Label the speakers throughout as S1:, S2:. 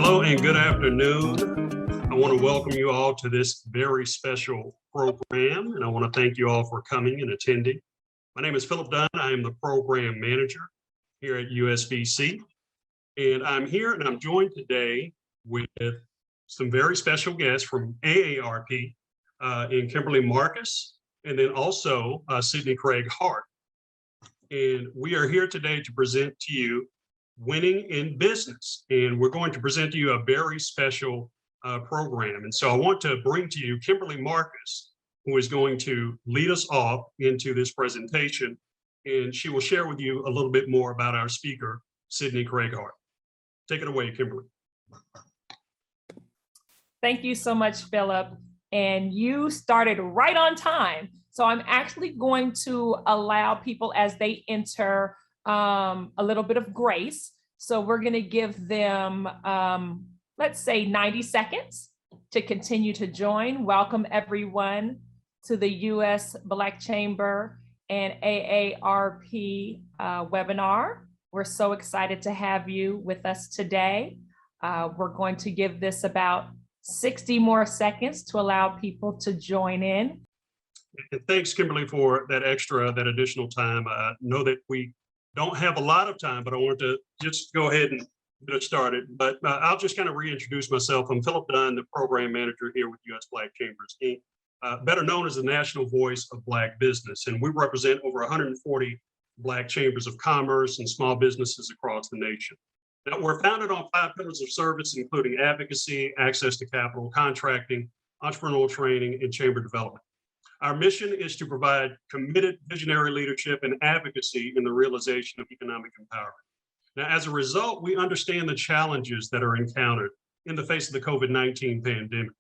S1: Hello and good afternoon. I want to welcome you all to this very special program, and I want to thank you all for coming and attending. My name is Philip Dunn. I am the program manager here at USBC, and I'm here and I'm joined today with some very special guests from AARP in Kimberly Marcus, and then also Sydni Craig-Hart. And we are here today to present to you Winning in Business. And we're going to present to you a very special program. And so I want to bring to you Kimberly Marcus, who is going to lead us off into this presentation. And she will share with you a little bit more about our speaker, Sydni Craig-Hart. Take it away, Kimberly.
S2: Thank you so much, Philip. And you started right on time. So I'm actually going to allow people as they enter a little bit of grace. So we're going to give them, let's say 90 seconds to continue to join. Welcome everyone to the US Black Chamber and AARP webinar. We're so excited to have you with us today. We're going to give this about 60 more seconds to allow people to join in.
S1: And thanks, Kimberly, for that additional time. I know that we don't have a lot of time, but I want to just go ahead and get it started. But I'll just kind of reintroduce myself. I'm Philip Dunn, the program manager here with US Black Chambers, Inc., better known as the National Voice of Black Business. And we represent over 140 Black chambers of commerce and small businesses across the nation. Now, we're founded on 5 pillars of service, including advocacy, access to capital, contracting, entrepreneurial training, and chamber development. Our mission is to provide committed visionary leadership and advocacy in the realization of economic empowerment. Now, as a result, we understand the challenges that are encountered in the face of the COVID-19 pandemic.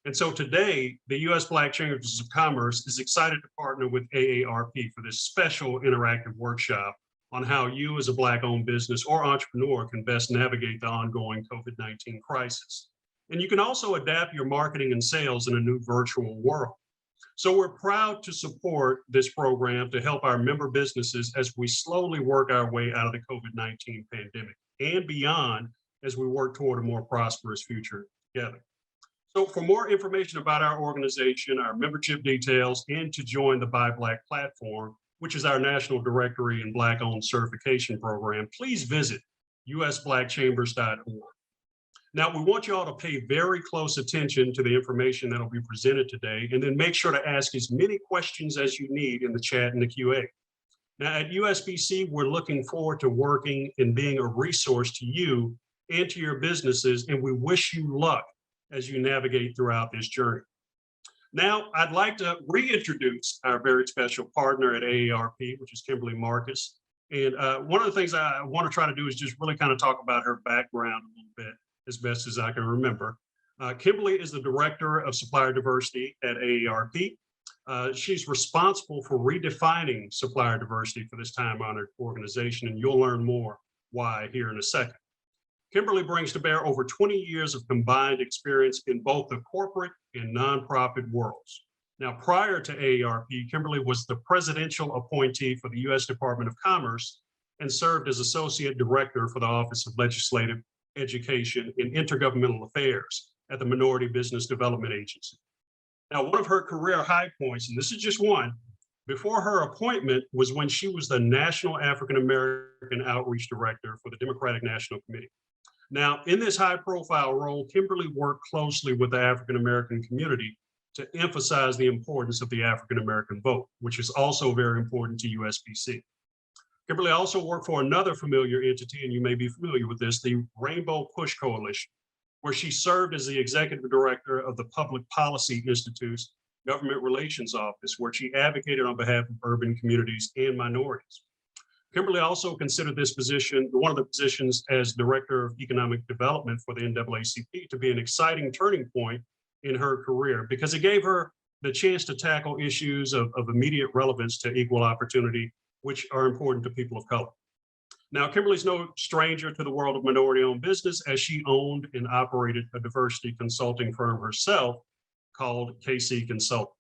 S1: And so today, the US Black Chambers of Commerce is excited to partner with AARP for this special interactive workshop on how you as a Black-owned business or entrepreneur can best navigate the ongoing COVID-19 crisis. And you can also adapt your marketing and sales in a new virtual world. So we're proud to support this program to help our member businesses as we slowly work our way out of the COVID-19 pandemic and beyond as we work toward a more prosperous future together. So for more information about our organization, our membership details, and to join the Buy Black platform, which is our national directory and Black-owned certification program, please visit usblackchambers.org. Now, we want you all to pay very close attention to the information that will be presented today, and then make sure to ask as many questions as you need in the chat and the QA. Now, at USBC, we're looking forward to working and being a resource to you and to your businesses, and we wish you luck as you navigate throughout this journey. Now, I'd like to reintroduce our very special partner at AARP, which is Kimberly Marcus. And one of the things I want to try to do is just really kind of talk about her background a little bit, as best as I can remember. Kimberly is the Director of Supplier Diversity at AARP. She's responsible for redefining supplier diversity for this time-honored organization, and you'll learn more why here in a second. Kimberly brings to bear over 20 years of combined experience in both the corporate and nonprofit worlds. Now, prior to AARP, Kimberly was the presidential appointee for the U.S. Department of Commerce and served as Associate Director for the Office of Legislative Education and Intergovernmental Affairs at the Minority Business Development Agency. Now, one of her career high points, and this is just one, before her appointment was when she was the National African American Outreach Director for the Democratic National Committee. Now, in this high-profile role, Kimberly worked closely with the African American community to emphasize the importance of the African American vote, which is also very important to USBC. Kimberly also worked for another familiar entity, and you may be familiar with this, the Rainbow Push Coalition, where she served as the executive director of the Public Policy Institute's Government Relations Office, where she advocated on behalf of urban communities and minorities. Kimberly also considered this position, one of the positions as Director of Economic Development for the NAACP, to be an exciting turning point in her career because it gave her the chance to tackle issues of immediate relevance to equal opportunity, which are important to people of color. Now, Kimberly's no stranger to the world of minority-owned business, as she owned and operated a diversity consulting firm herself called KC Consulting.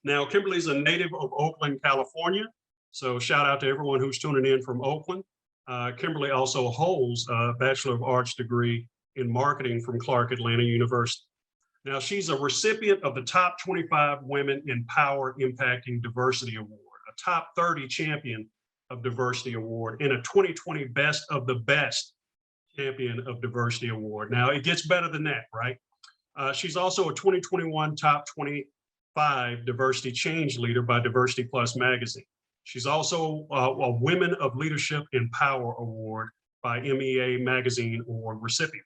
S1: Now, Kimberly's a native of Oakland, California, so shout out to everyone who's tuning in from Oakland. Kimberly also holds a Bachelor of Arts degree in marketing from Clark Atlanta University. Now, she's a recipient of the Top 25 Women in Power Impacting Diversity Award, a Top 30 Champion of Diversity Award, and a 2020 Best of the Best Champion of Diversity Award. Now, it gets better than that, right? She's also a 2021 Top 25 Diversity Change Leader by Diversity Plus Magazine. She's also a Women of Leadership in Power Award by MEA Magazine Award recipient.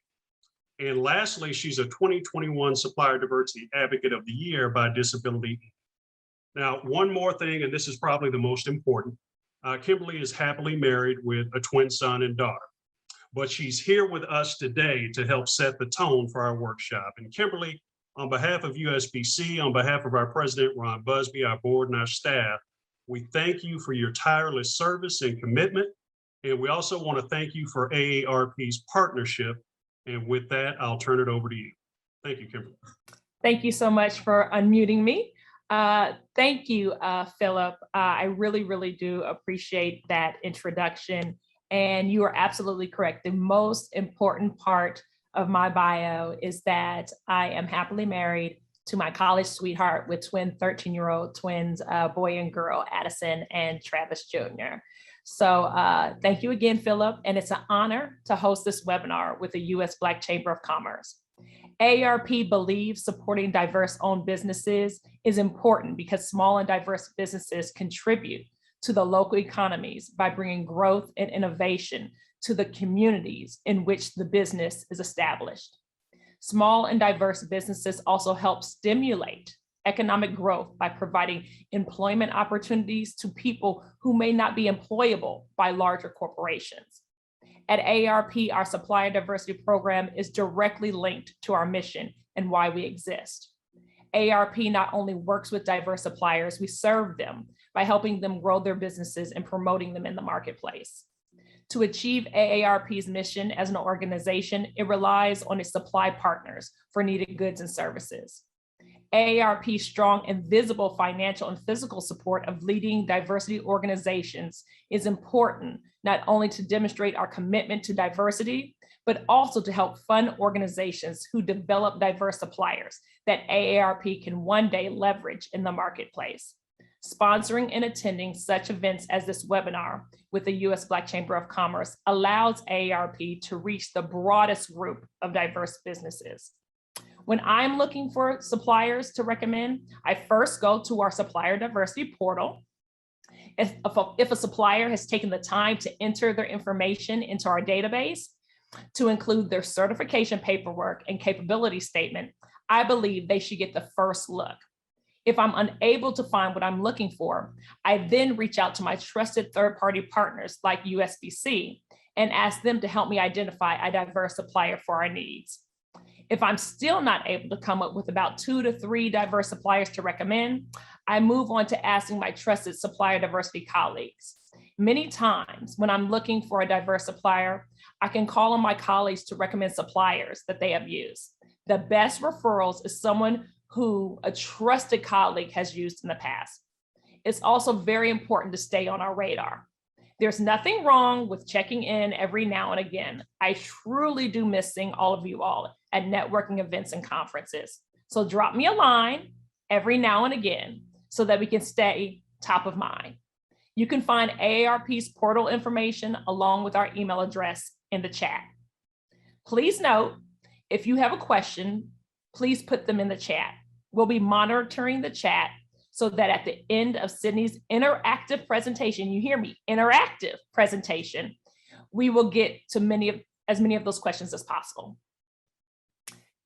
S1: And lastly, she's a 2021 Supplier Diversity Advocate of the Year by Disability. Now, one more thing, and this is probably the most important. Kimberly is happily married with a twin son and daughter, but she's here with us today to help set the tone for our workshop. And Kimberly, on behalf of USBC, on behalf of our president, Ron Busby, our board, and our staff, we thank you for your tireless service and commitment. And we also want to thank you for AARP's partnership. And with that, I'll turn it over to you. Thank you, Kimberly.
S2: Thank you so much for unmuting me. Thank you, Philip. I really, really do appreciate that introduction. And you are absolutely correct. The most important part of my bio is that I am happily married to my college sweetheart with twin 13-year-old twins, boy and girl, Addison and Travis Jr. So thank you again, Philip. And it's an honor to host this webinar with the U.S. Black Chamber of Commerce. AARP believes supporting diverse-owned businesses is important because small and diverse businesses contribute to the local economies by bringing growth and innovation to the communities in which the business is established. Small and diverse businesses also help stimulate economic growth by providing employment opportunities to people who may not be employable by larger corporations. At AARP, our supplier diversity program is directly linked to our mission and why we exist. AARP not only works with diverse suppliers, we serve them by helping them grow their businesses and promoting them in the marketplace. To achieve AARP's mission as an organization, it relies on its supply partners for needed goods and services. AARP's strong and visible financial and physical support of leading diversity organizations is important, not only to demonstrate our commitment to diversity, but also to help fund organizations who develop diverse suppliers that AARP can one day leverage in the marketplace. Sponsoring and attending such events as this webinar with the U.S. Black Chamber of Commerce allows AARP to reach the broadest group of diverse businesses. When I'm looking for suppliers to recommend, I first go to our supplier diversity portal. If a supplier has taken the time to enter their information into our database, to include their certification paperwork and capability statement, I believe they should get the first look. If I'm unable to find what I'm looking for, I then reach out to my trusted third-party partners like USBC and ask them to help me identify a diverse supplier for our needs. If I'm still not able to come up with about 2 to 3 diverse suppliers to recommend, I move on to asking my trusted supplier diversity colleagues. Many times when I'm looking for a diverse supplier, I can call on my colleagues to recommend suppliers that they have used. The best referrals is someone who a trusted colleague has used in the past. It's also very important to stay on our radar. There's nothing wrong with checking in every now and again. I truly do miss seeing all of you all at networking events and conferences. So drop me a line every now and again so that we can stay top of mind. You can find AARP's portal information along with our email address in the chat. Please note, if you have a question, please put them in the chat. We'll be monitoring the chat so that at the end of Sydney's interactive presentation, you hear me, interactive presentation, we will get to as many of those questions as possible.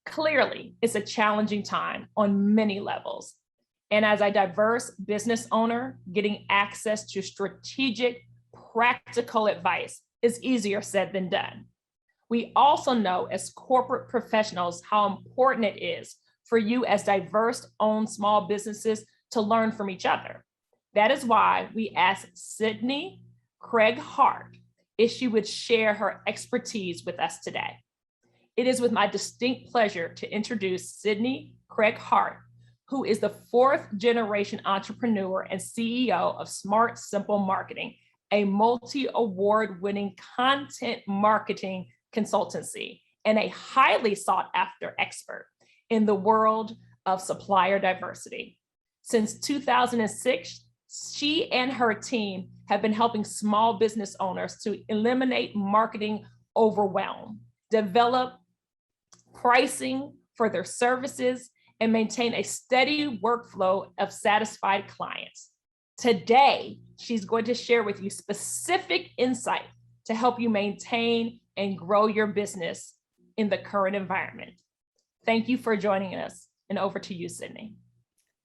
S2: Clearly, it's a challenging time on many levels. And as a diverse business owner, getting access to strategic, practical advice is easier said than done. We also know as corporate professionals how important it is for you as diverse-owned small businesses to learn from each other. That is why we asked Sydni Craig-Hart if she would share her expertise with us today. It is with my distinct pleasure to introduce Sydni Craig-Hart, who is the 4th generation entrepreneur and CEO of Smart Simple Marketing, a multi-award winning content marketing consultancy and a highly sought after expert in the world of supplier diversity. Since 2006, she and her team have been helping small business owners to eliminate marketing overwhelm, develop pricing for their services, and maintain a steady workflow of satisfied clients. Today, she's going to share with you specific insight to help you maintain and grow your business in the current environment. Thank you for joining us, and over to you, Sydney.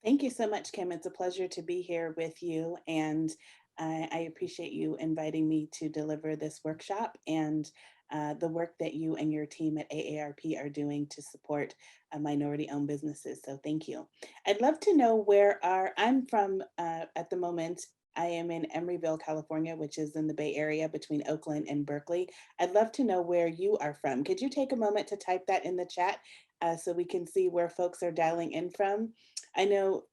S3: Thank you so much, Kim. It's a pleasure to be here with you, and I appreciate you inviting me to deliver this workshop and the work that you and your team at AARP are doing to support minority-owned businesses. So thank you. I'd love to know I'm from at the moment. I am in Emeryville, California, which is in the Bay Area between Oakland and Berkeley. I'd love to know where you are from. Could you take a moment to type that in the chat so we can see where folks are dialing in from? I know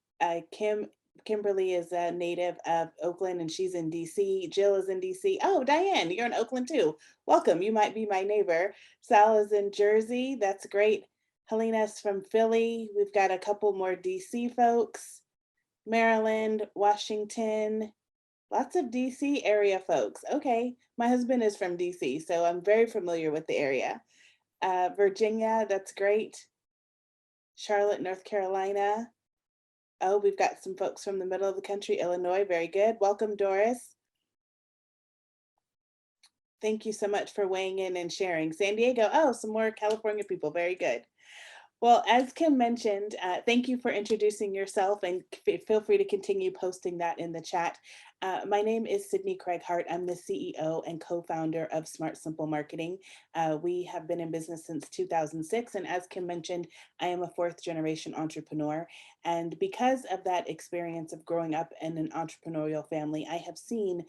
S3: Kimberly is a native of Oakland and she's in DC. Jill is in DC. Oh, Diane, you're in Oakland too. Welcome, you might be my neighbor. Sal is in Jersey, that's great. Helena's from Philly. We've got a couple more DC folks. Maryland, Washington, lots of DC area folks. Okay, my husband is from DC, so I'm very familiar with the area. Virginia, that's great. Charlotte, North Carolina. Oh, we've got some folks from the middle of the country, Illinois, very good. Welcome, Doris. Thank you so much for weighing in and sharing. San Diego, oh, some more California people, very good. Well, as Kim mentioned, thank you for introducing yourself, and feel free to continue posting that in the chat. My name is Sydni Craig-Hart. I'm the CEO and co-founder of Smart Simple Marketing. We have been in business since 2006, and as Kim mentioned, I am a fourth generation entrepreneur. And because of that experience of growing up in an entrepreneurial family, I have seen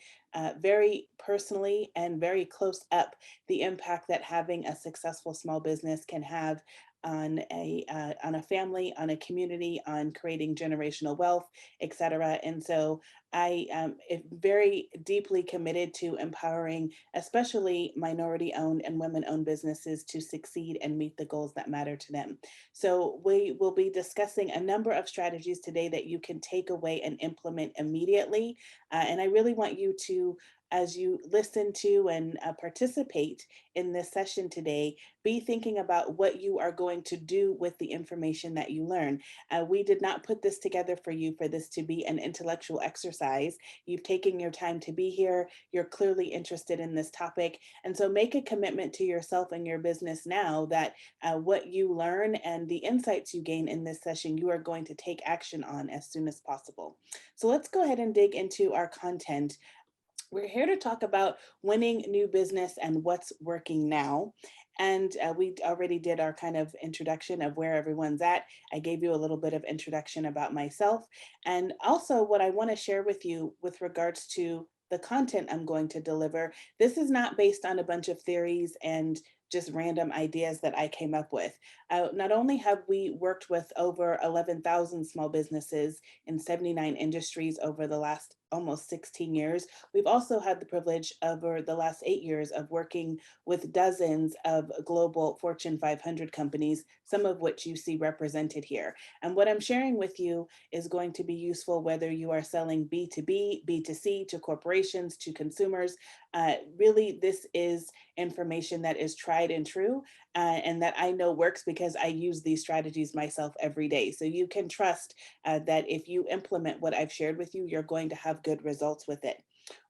S3: very personally and very close up the impact that having a successful small business can have on a family, on a community, on creating generational wealth, etc. And so I am very deeply committed to empowering, especially minority-owned and women-owned businesses to succeed and meet the goals that matter to them. So we will be discussing a number of strategies today that you can take away and implement immediately. And I really want you to, as you listen to and participate in this session today, be thinking about what you are going to do with the information that you learn. We did not put this together for you for this to be an intellectual exercise. You've taken your time to be here. You're clearly interested in this topic. And so make a commitment to yourself and your business now that what you learn and the insights you gain in this session, you are going to take action on as soon as possible. So let's go ahead and dig into our content. We're here to talk about winning new business and what's working now. And we already did our kind of introduction of where everyone's at. I gave you a little bit of introduction about myself. And also what I want to share with you with regards to the content I'm going to deliver. This is not based on a bunch of theories and just random ideas that I came up with. Not only have we worked with over 11,000 small businesses in 79 industries over the last almost 16 years, we've also had the privilege over the last 8 years of working with dozens of global Fortune 500 companies, some of which you see represented here. And what I'm sharing with you is going to be useful whether you are selling B2B, B2C, to corporations, to consumers. Really, this is information that is tried and true and that I know works because I use these strategies myself every day. So you can trust that if you implement what I've shared with you, you're going to have good results with it.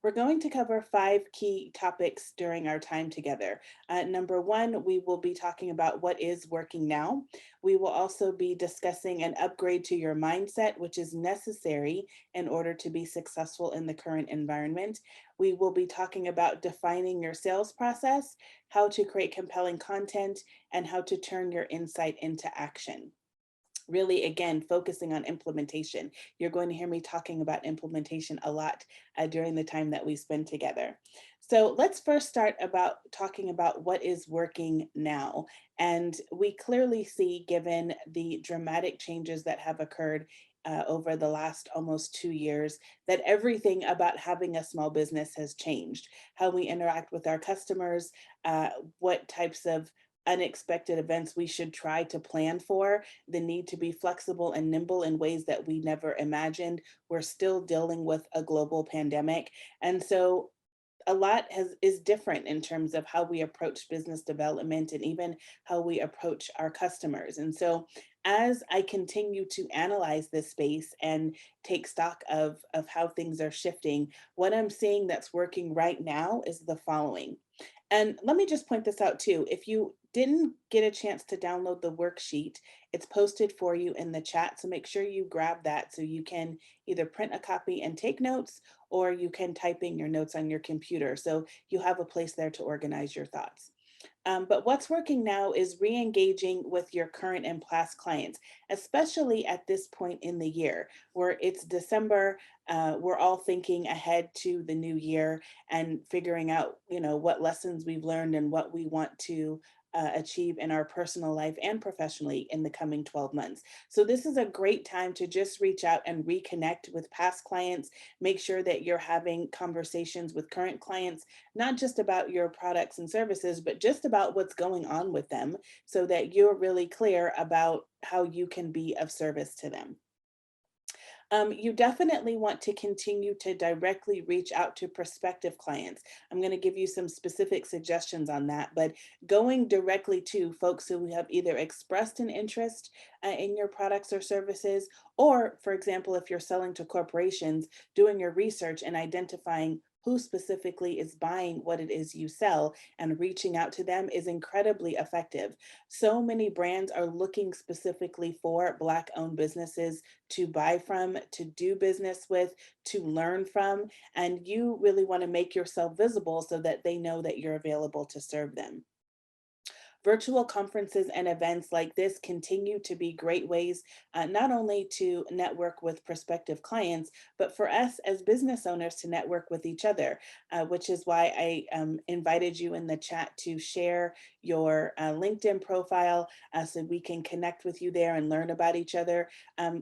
S3: We're going to cover 5 key topics during our time together. Number 1, we will be talking about what is working now. We will also be discussing an upgrade to your mindset, which is necessary in order to be successful in the current environment. We will be talking about defining your sales process, how to create compelling content, and how to turn your insight into action. Really, again, focusing on implementation. You're going to hear me talking about implementation a lot during the time that we spend together. So let's first start about talking about what is working now. And we clearly see, given the dramatic changes that have occurred over the last almost 2 years, that everything about having a small business has changed. How we interact with our customers, what types of unexpected events we should try to plan for, the need to be flexible and nimble in ways that we never imagined. We're still dealing with a global pandemic. And so a lot is different in terms of how we approach business development and even how we approach our customers. And so as I continue to analyze this space and take stock of how things are shifting, what I'm seeing that's working right now is the following. And let me just point this out too. If you didn't get a chance to download the worksheet, it's posted for you in the chat. So make sure you grab that so you can either print a copy and take notes, or you can type in your notes on your computer. So you have a place there to organize your thoughts. But what's working now is re-engaging with your current and past clients, especially at this point in the year where it's December. We're all thinking ahead to the new year and figuring out, what lessons we've learned and what we want to achieve in our personal life and professionally in the coming 12 months. So this is a great time to just reach out and reconnect with past clients. Make sure that you're having conversations with current clients, not just about your products and services, but just about what's going on with them so that you're really clear about how you can be of service to them. You definitely want to continue to directly reach out to prospective clients. I'm going to give you some specific suggestions on that, but going directly to folks who have either expressed an interest in your products or services, or, for example, if you're selling to corporations, doing your research and identifying who specifically is buying what it is you sell and reaching out to them is incredibly effective. So many brands are looking specifically for Black-owned businesses to buy from, to do business with, to learn from, and you really want to make yourself visible so that they know that you're available to serve them. Virtual conferences and events like this continue to be great ways not only to network with prospective clients, but for us as business owners to network with each other, which is why I invited you in the chat to share your LinkedIn profile so we can connect with you there and learn about each other.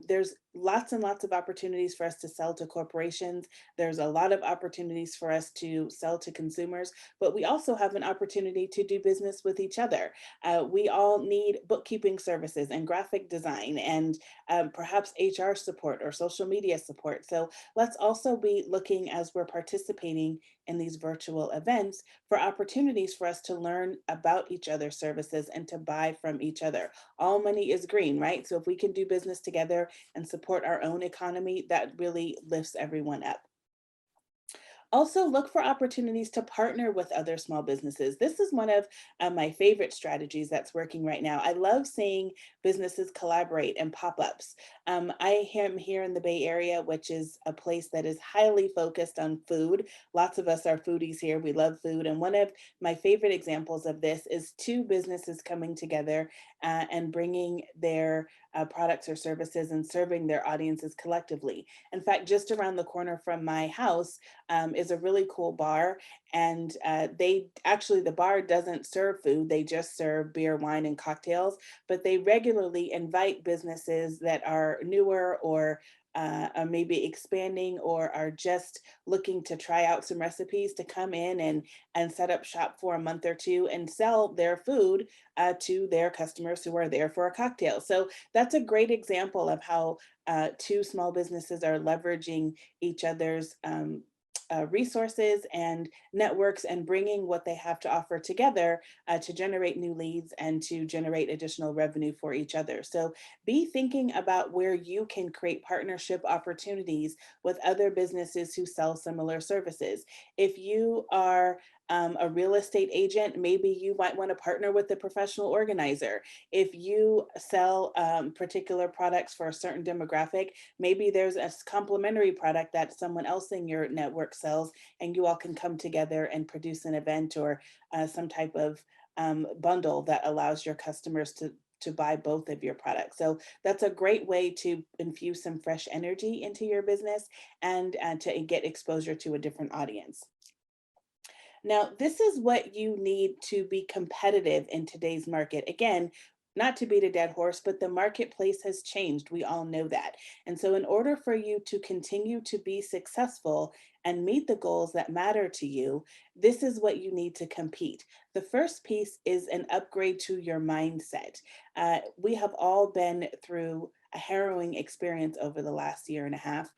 S3: There's lots and lots of opportunities for us to sell to corporations. There's a lot of opportunities for us to sell to consumers, but we also have an opportunity to do business with each other. We all need bookkeeping services and graphic design and perhaps HR support or social media support. So let's also be looking as we're participating in these virtual events for opportunities for us to learn about each other's services and to buy from each other. All money is green, right? So if we can do business together and support our own economy, that really lifts everyone up. Also, look for opportunities to partner with other small businesses. This is one of my favorite strategies that's working right now. I love seeing businesses collaborate and pop-ups. I am here in the Bay Area, which is a place that is highly focused on food. Lots of us are foodies here. We love food. And one of my favorite examples of this is two businesses coming together and bringing their products or services and serving their audiences collectively. In fact, just around the corner from my house is a really cool bar. And the bar doesn't serve food. They just serve beer, wine, and cocktails, but they regularly invite businesses that are newer or maybe expanding or are just looking to try out some recipes to come in and set up shop for a month or two and sell their food to their customers who are there for a cocktail. So that's a great example of how two small businesses are leveraging each other's resources and networks and bringing what they have to offer together to generate new leads and to generate additional revenue for each other. So be thinking about where you can create partnership opportunities with other businesses who sell similar services. If you are a real estate agent, maybe you might want to partner with a professional organizer. If you sell particular products for a certain demographic, maybe there's a complementary product that someone else in your network sells, and you all can come together and produce an event or some type of bundle that allows your customers to buy both of your products. So that's a great way to infuse some fresh energy into your business and to get exposure to a different audience. Now, this is what you need to be competitive in today's market. Again, not to beat a dead horse, but the marketplace has changed. We all know that. And so in order for you to continue to be successful and meet the goals that matter to you, this is what you need to compete. The first piece is an upgrade to your mindset. We have all been through a harrowing experience over the last year and a half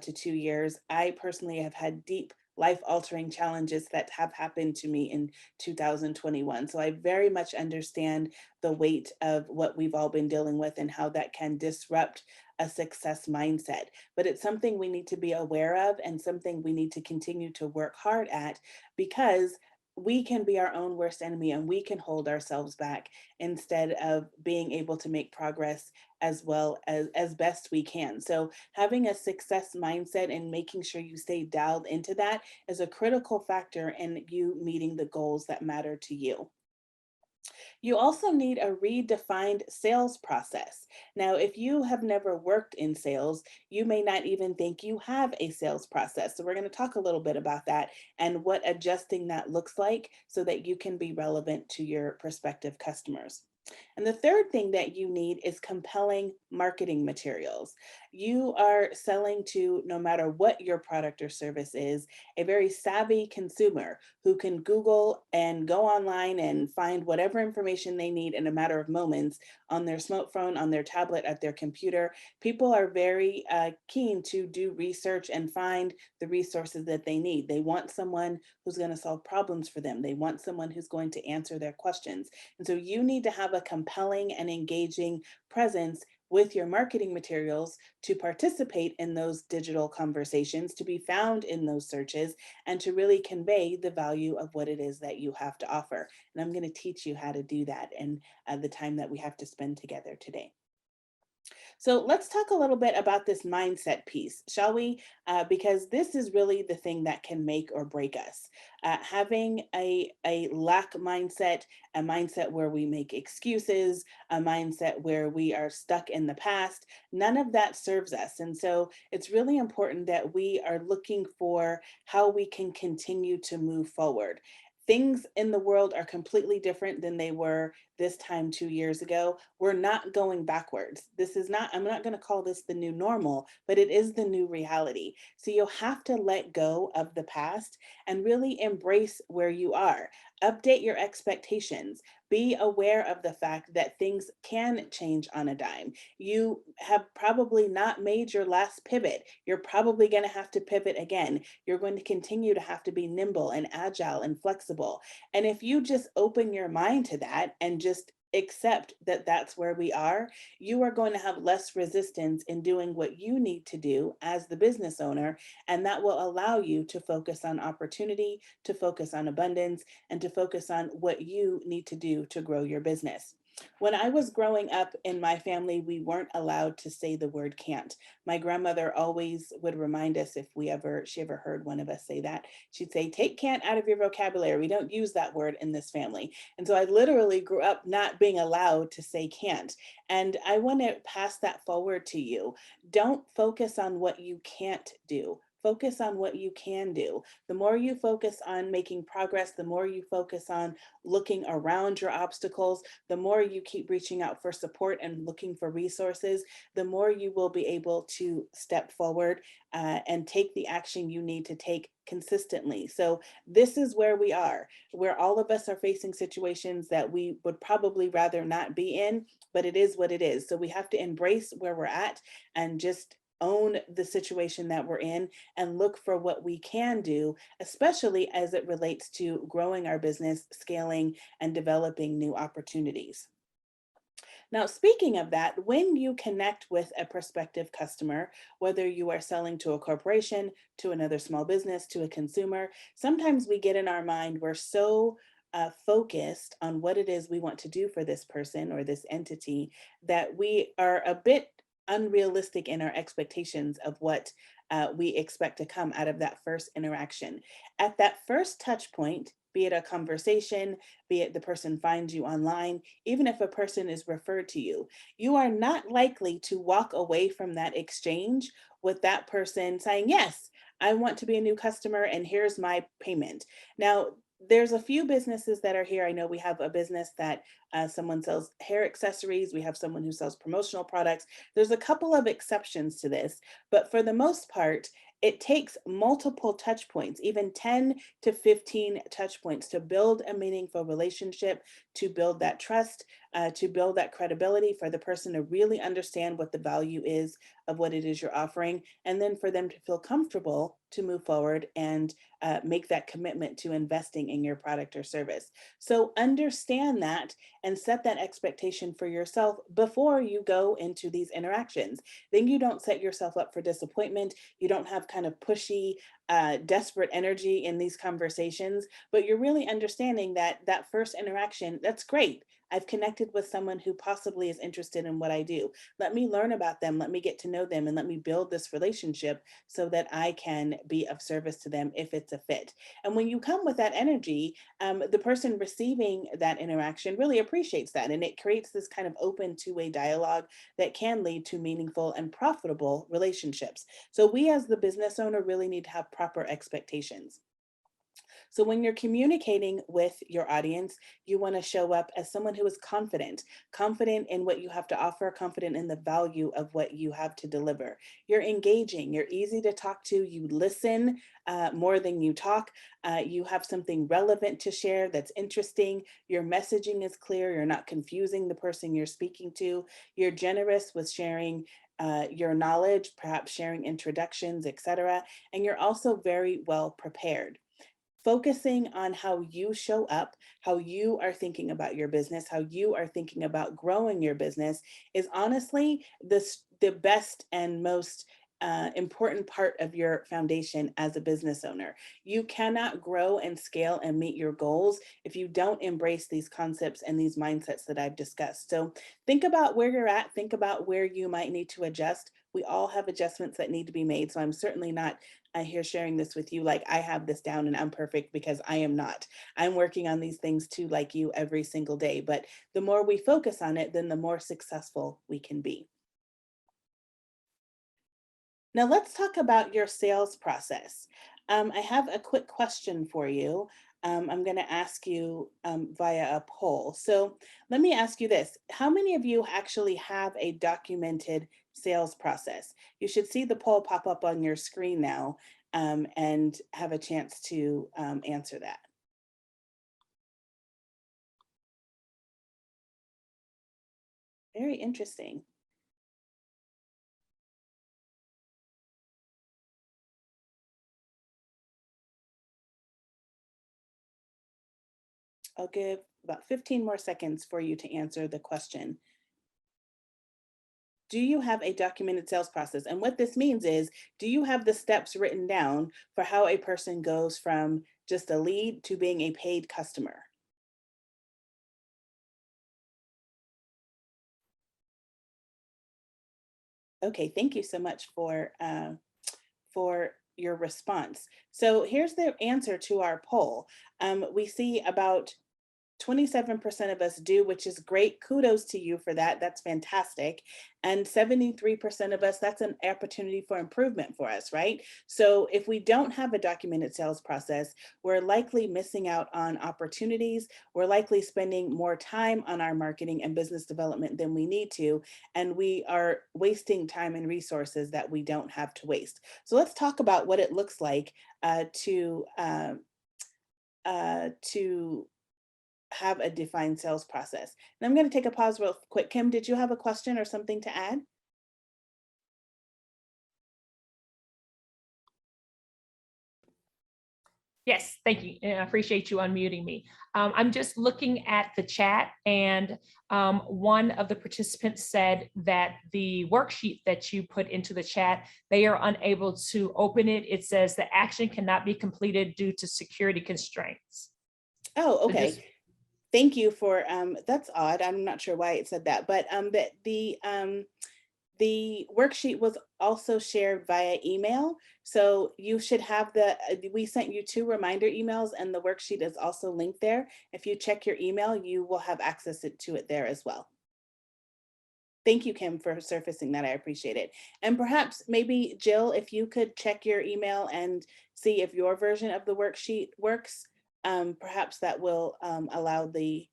S3: to 2 years. I personally have had deep life-altering challenges that have happened to me in 2021. So I very much understand the weight of what we've all been dealing with and how that can disrupt a success mindset. But it's something we need to be aware of and something we need to continue to work hard at, because we can be our own worst enemy and we can hold ourselves back instead of being able to make progress as well as best we can. So having a success mindset and making sure you stay dialed into that is a critical factor in you meeting the goals that matter to you. You also need a redefined sales process. Now, if you have never worked in sales, you may not even think you have a sales process. So we're going to talk a little bit about that and what adjusting that looks like so that you can be relevant to your prospective customers. And the third thing that you need is compelling marketing materials. You are selling to, no matter what your product or service is, a very savvy consumer who can Google and go online and find whatever information they need in a matter of moments on their smartphone, on their tablet, at their computer. People are very keen to do research and find the resources that they need. They want someone who's going to solve problems for them. They want someone who's going to answer their questions. And so you need to have a compelling and engaging presence with your marketing materials to participate in those digital conversations, to be found in those searches, and to really convey the value of what it is that you have to offer. And I'm going to teach you how to do that in the time that we have to spend together today. So let's talk a little bit about this mindset piece, shall we? Because this is really the thing that can make or break us. Having a lack mindset, a mindset where we make excuses, a mindset where we are stuck in the past, none of that serves us. And so it's really important that we are looking for how we can continue to move forward. Things in the world are completely different than they were this time 2 years ago. We're not going backwards. This is not, I'm not going to call this the new normal, but it is the new reality. So you'll have to let go of the past and really embrace where you are. Update your expectations. Be aware of the fact that things can change on a dime. You have probably not made your last pivot. You're probably going to have to pivot again. You're going to continue to have to be nimble and agile and flexible. And if you just open your mind to that and just accept that that's where we are, you are going to have less resistance in doing what you need to do as the business owner. And that will allow you to focus on opportunity, to focus on abundance, and to focus on what you need to do to grow your business. When I was growing up in my family, we weren't allowed to say the word can't. My grandmother always would remind us if she ever heard one of us say that, she'd say, take can't out of your vocabulary. We don't use that word in this family. And so I literally grew up not being allowed to say can't. And I want to pass that forward to you. Don't focus on what you can't do. Focus on what you can do. The more you focus on making progress, the more you focus on looking around your obstacles, the more you keep reaching out for support and looking for resources, the more you will be able to step forward and take the action you need to take consistently. So this is where we are, where all of us are facing situations that we would probably rather not be in, but it is what it is. So we have to embrace where we're at and just own the situation that we're in and look for what we can do, especially as it relates to growing our business, scaling, and developing new opportunities. Now, speaking of that, when you connect with a prospective customer, whether you are selling to a corporation, to another small business, to a consumer, sometimes we get in our mind, we're so focused on what it is we want to do for this person or this entity that we are a bit unrealistic in our expectations of what we expect to come out of that first interaction. At that first touch point, be it a conversation, be it the person finds you online, even if a person is referred to you, you are not likely to walk away from that exchange with that person saying, yes, I want to be a new customer and here's my payment. Now, there's a few businesses that are here. I know we have a business that someone sells hair accessories. We have someone who sells promotional products. There's a couple of exceptions to this, but for the most part, it takes multiple touch points, even 10 to 15 touch points to build a meaningful relationship, to build that trust, to build that credibility for the person to really understand what the value is of what it is you're offering, and then for them to feel comfortable to move forward and make that commitment to investing in your product or service. So understand that and set that expectation for yourself before you go into these interactions. Then you don't set yourself up for disappointment. You don't have kind of pushy, desperate energy in these conversations, but you're really understanding that that first interaction, that's great. I've connected with someone who possibly is interested in what I do. Let me learn about them. Let me get to know them and let me build this relationship so that I can be of service to them if it's a fit. And when you come with that energy, the person receiving that interaction really appreciates that. And it creates this kind of open two-way dialogue that can lead to meaningful and profitable relationships. So we as the business owner really need to have proper expectations. So when you're communicating with your audience, you want to show up as someone who is confident, confident in what you have to offer, confident in the value of what you have to deliver. You're engaging, you're easy to talk to, you listen more than you talk. You have something relevant to share that's interesting. Your messaging is clear. You're not confusing the person you're speaking to. You're generous with sharing your knowledge, perhaps sharing introductions, etc. And you're also very well prepared. Focusing on how you show up, how you are thinking about your business, how you are thinking about growing your business is honestly the best and most important part of your foundation as a business owner. You cannot grow and scale and meet your goals if you don't embrace these concepts and these mindsets that I've discussed. So think about where you're at, think about where you might need to adjust. We all have adjustments that need to be made. So I'm certainly not here sharing this with you like I have this down and I'm perfect, because I am not. I'm working on these things too, like you, every single day. But the more we focus on it, then the more successful we can be. Now let's talk about your sales process. I have a quick question for you. I'm going to ask you via a poll. So let me ask you this. How many of you actually have a documented sales process? You should see the poll pop up on your screen now and have a chance to answer that. Very interesting. I'll give about 15 more seconds for you to answer the question. Do you have a documented sales process? And what this means is, do you have the steps written down for how a person goes from just a lead to being a paid customer? Okay, thank you so much for your response. So here's the answer to our poll. We see about 27% of us do, which is great. Kudos to you for that. That's fantastic. And 73% of us, that's an opportunity for improvement for us, right? So if we don't have a documented sales process, we're likely missing out on opportunities. We're likely spending more time on our marketing and business development than we need to. And we are wasting time and resources that we don't have to waste. So let's talk about what it looks like to have a defined sales process. And I'm going to take a pause real quick. Kim, did you have a question or something to add?
S2: Yes, thank you. And I appreciate you unmuting me. I'm just looking at the chat, and one of the participants said that the worksheet that you put into the chat, they are unable to open it. It says the action cannot be completed due to security constraints.
S3: Oh, okay.
S2: So just,
S3: thank you for, that's odd. I'm not sure why it said that, but the worksheet was also shared via email. So you should have we sent you 2 reminder emails, and the worksheet is also linked there. If you check your email, you will have access to it there as well. Thank you, Kim, for surfacing that. I appreciate it. And perhaps maybe Jill, if you could check your email and see if your version of the worksheet works, perhaps that will allow the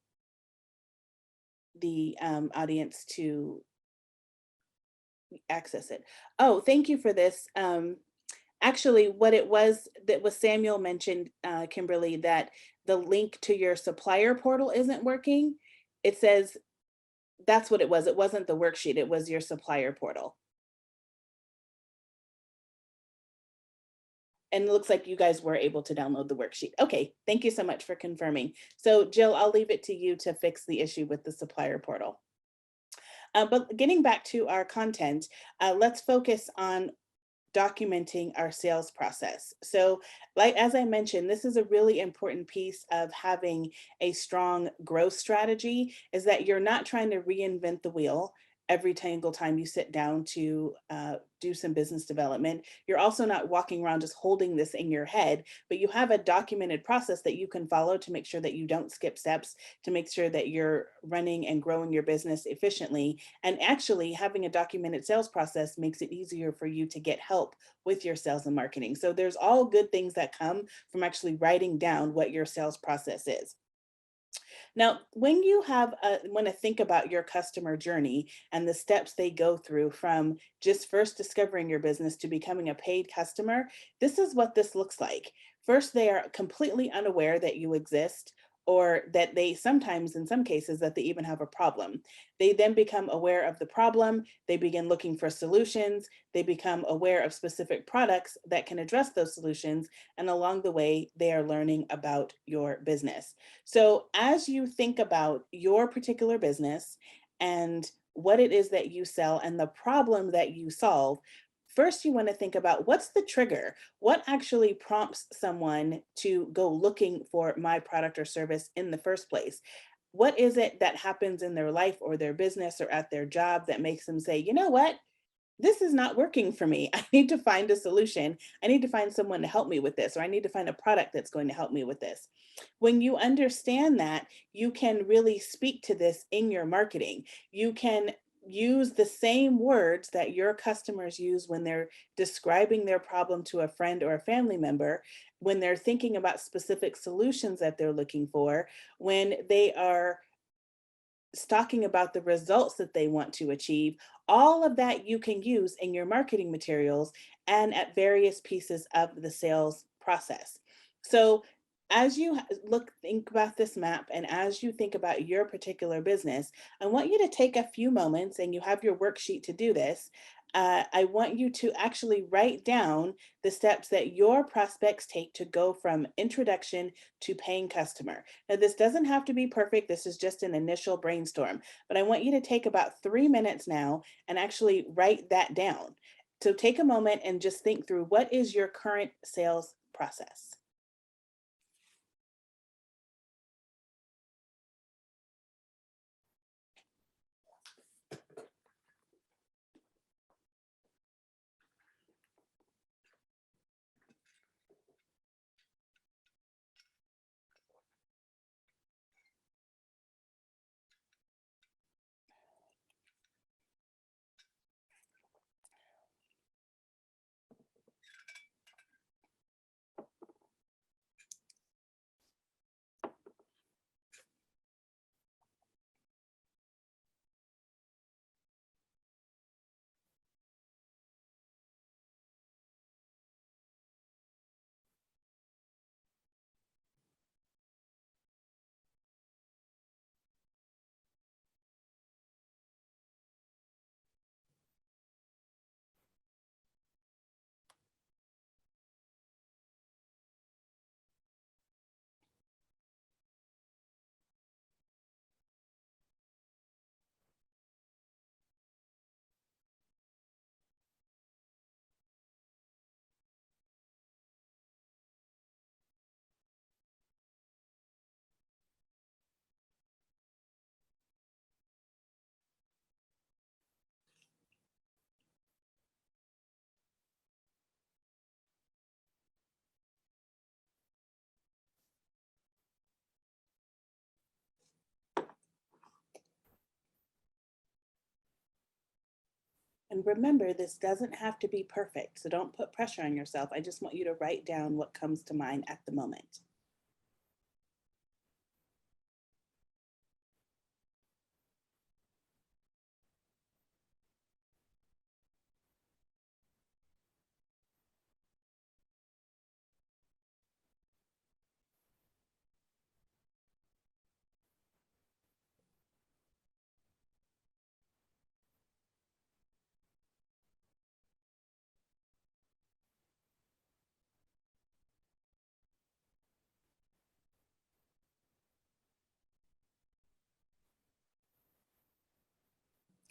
S3: audience to access it. Oh, thank you for this. Actually, what it was that was Samuel mentioned, Kimberly, that the link to your supplier portal isn't working. It says that's what it was. It wasn't the worksheet, it was your supplier portal. And it looks like you guys were able to download the worksheet. Okay, thank you so much for confirming. So Jill, I'll leave it to you to fix the issue with the supplier portal. But getting back to our content, let's focus on documenting our sales process. So, like as I mentioned, this is a really important piece of having a strong growth strategy, is that you're not trying to reinvent the wheel every single time you sit down to do some business development. You're also not walking around just holding this in your head, but you have a documented process that you can follow to make sure that you don't skip steps, to make sure that you're running and growing your business efficiently. And actually having a documented sales process makes it easier for you to get help with your sales and marketing. So there's all good things that come from actually writing down what your sales process is. Now, when you want to think about your customer journey and the steps they go through from just first discovering your business to becoming a paid customer, this is what this looks like. First, they are completely unaware that you exist, or that they sometimes, in some cases, that they even have a problem. They then become aware of the problem. They begin looking for solutions. They become aware of specific products that can address those solutions. And along the way, they are learning about your business. So as you think about your particular business and what it is that you sell and the problem that you solve, first you want to think about what's the trigger? What actually prompts someone to go looking for my product or service in the first place? What is it that happens in their life or their business or at their job that makes them say, you know what? This is not working for me. I need to find a solution. I need to find someone to help me with this, or I need to find a product that's going to help me with this. When you understand that, you can really speak to this in your marketing. You can use the same words that your customers use when they're describing their problem to a friend or a family member, when they're thinking about specific solutions that they're looking for, when they are talking about the results that they want to achieve. All of that you can use in your marketing materials and at various pieces of the sales process. So as you think about this map, and as you think about your particular business, I want you to take a few moments, and you have your worksheet to do this. I want you to actually write down the steps that your prospects take to go from introduction to paying customer. Now, this doesn't have to be perfect. This is just an initial brainstorm, but I want you to take about 3 minutes now and actually write that down. So take a moment and just think through, what is your current sales process? And remember, this doesn't have to be perfect, so don't put pressure on yourself. I just want you to write down what comes to mind at the moment.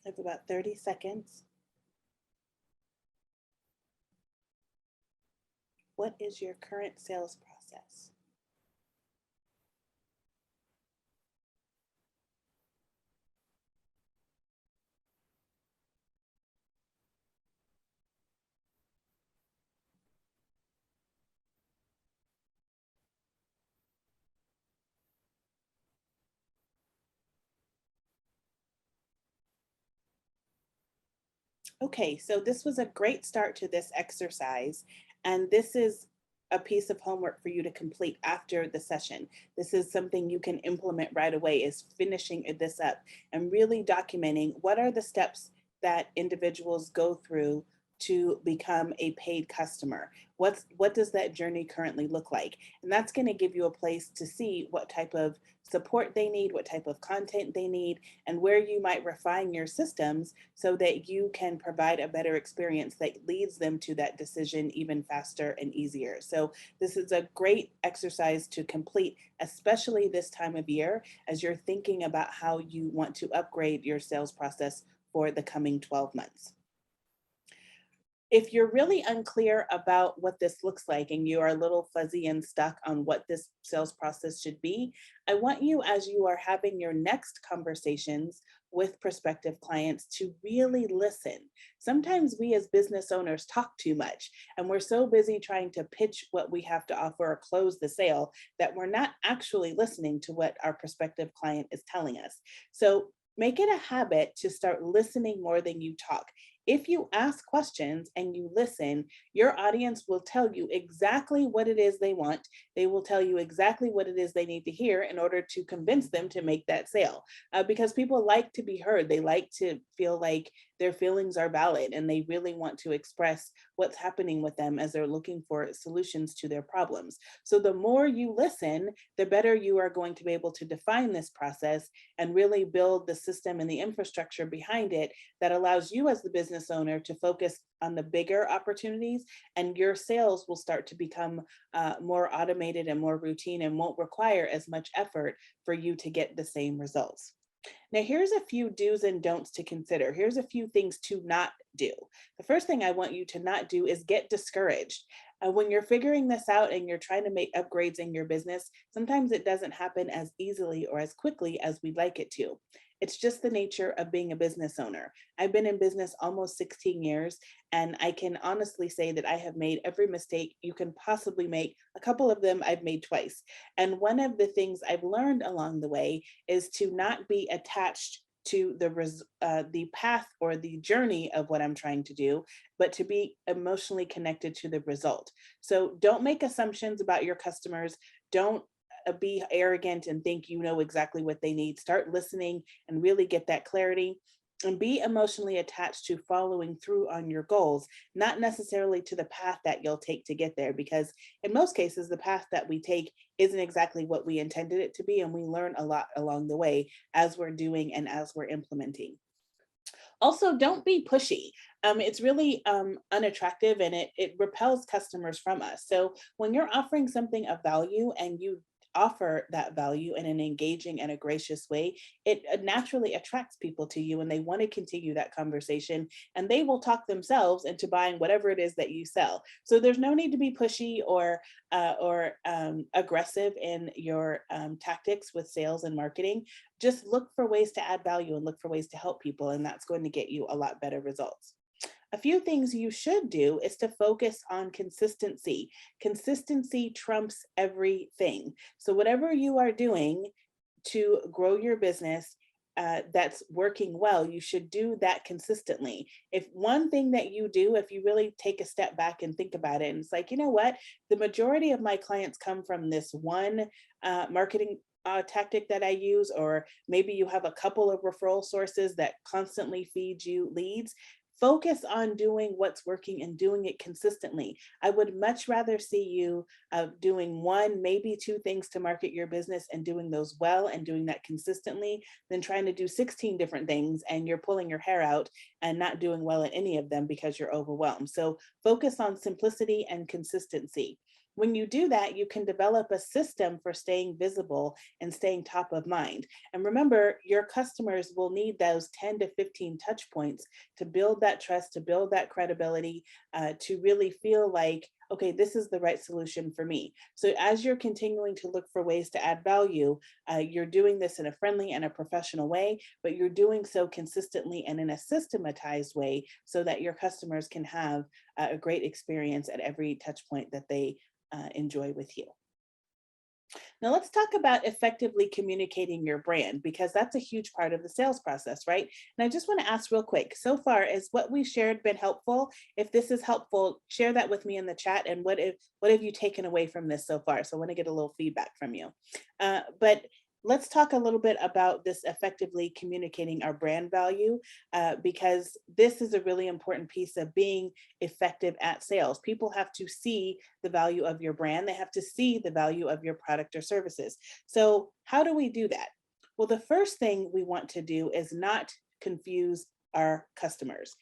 S3: I have about 30 seconds. What is your current sales process? Okay, so this was a great start to this exercise, and this is a piece of homework for you to complete after the session. This is something you can implement right away, is finishing this up and really documenting what are the steps that individuals go through to become a paid customer. What does that journey currently look like? And that's going to give you a place to see what type of support they need, what type of content they need, and where you might refine your systems so that you can provide a better experience that leads them to that decision even faster and easier. So this is a great exercise to complete, especially this time of year, as you're thinking about how you want to upgrade your sales process for the coming 12 months. If you're really unclear about what this looks like and you are a little fuzzy and stuck on what this sales process should be, I want you, as you are having your next conversations with prospective clients, to really listen. Sometimes we as business owners talk too much, and we're so busy trying to pitch what we have to offer or close the sale that we're not actually listening to what our prospective client is telling us. So make it a habit to start listening more than you talk. If you ask questions and you listen, your audience will tell you exactly what it is they want. They will tell you exactly what it is they need to hear in order to convince them to make that sale. Because people like to be heard. They like to feel like their feelings are valid, and they really want to express what's happening with them as they're looking for solutions to their problems. So the more you listen, the better you are going to be able to define this process and really build the system and the infrastructure behind it that allows you as the business owner to focus on the bigger opportunities, and your sales will start to become more automated and more routine and won't require as much effort for you to get the same results. Now, here's a few do's and don'ts to consider. Here's a few things to not do. The first thing I want you to not do is get discouraged. When you're figuring this out and you're trying to make upgrades in your business, sometimes it doesn't happen as easily or as quickly as we'd like it to. It's just the nature of being a business owner. I've been in business almost 16 years, and I can honestly say that I have made every mistake you can possibly make. A couple of them I've made twice. And one of the things I've learned along the way is to not be attached to the path or the journey of what I'm trying to do, but to be emotionally connected to the result. So don't make assumptions about your customers. Don't be arrogant and think you know exactly what they need. Start listening and really get that clarity, and be emotionally attached to following through on your goals, not necessarily to the path that you'll take to get there, because in most cases, the path that we take isn't exactly what we intended it to be, and we learn a lot along the way as we're doing and as we're implementing. Also, don't be pushy. It's really unattractive, and it repels customers from us. So when you're offering something of value and you offer that value in an engaging and a gracious way, it naturally attracts people to you, and they want to continue that conversation, and they will talk themselves into buying whatever it is that you sell. So there's no need to be pushy or aggressive in your tactics with sales and marketing. Just look for ways to add value and look for ways to help people, and that's going to get you a lot better results. A few things you should do is to focus on consistency. Consistency trumps everything. So whatever you are doing to grow your business that's working well, you should do that consistently. If one thing that you do, if you really take a step back and think about it, and it's like, you know what, the majority of my clients come from this one marketing tactic that I use, or maybe you have a couple of referral sources that constantly feed you leads. Focus on doing what's working and doing it consistently. I would much rather see you doing one, maybe two things to market your business and doing those well and doing that consistently, than trying to do 16 different things and you're pulling your hair out and not doing well at any of them because you're overwhelmed. So focus on simplicity and consistency. When you do that, you can develop a system for staying visible and staying top of mind. And remember, your customers will need those 10 to 15 touch points to build that trust, to build that credibility, to really feel like, okay, this is the right solution for me. So as you're continuing to look for ways to add value, you're doing this in a friendly and a professional way, but you're doing so consistently and in a systematized way so that your customers can have a great experience at every touch point that they enjoy with you. Now let's talk about effectively communicating your brand, because that's a huge part of the sales process, right? And I just want to ask real quick, so far, is what we shared been helpful? If this is helpful, share that with me in the chat. And what have you taken away from this so far? So I want to get a little feedback from you. But let's talk a little bit about this effectively communicating our brand value, because this is a really important piece of being effective at sales. People have to see the value of your brand. They have to see the value of your product or services. So how do we do that? Well, the first thing we want to do is not confuse our customers.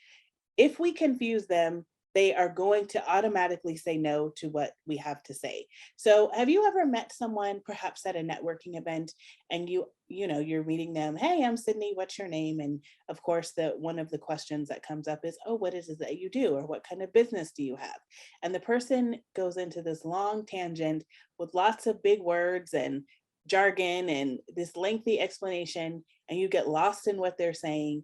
S3: If we confuse them, they are going to automatically say no to what we have to say. So have you ever met someone perhaps at a networking event and you're meeting them, hey, I'm Sydney, what's your name? And of course, one of the questions that comes up is, oh, what is it that you do? Or what kind of business do you have? And the person goes into this long tangent with lots of big words and jargon and this lengthy explanation, and you get lost in what they're saying.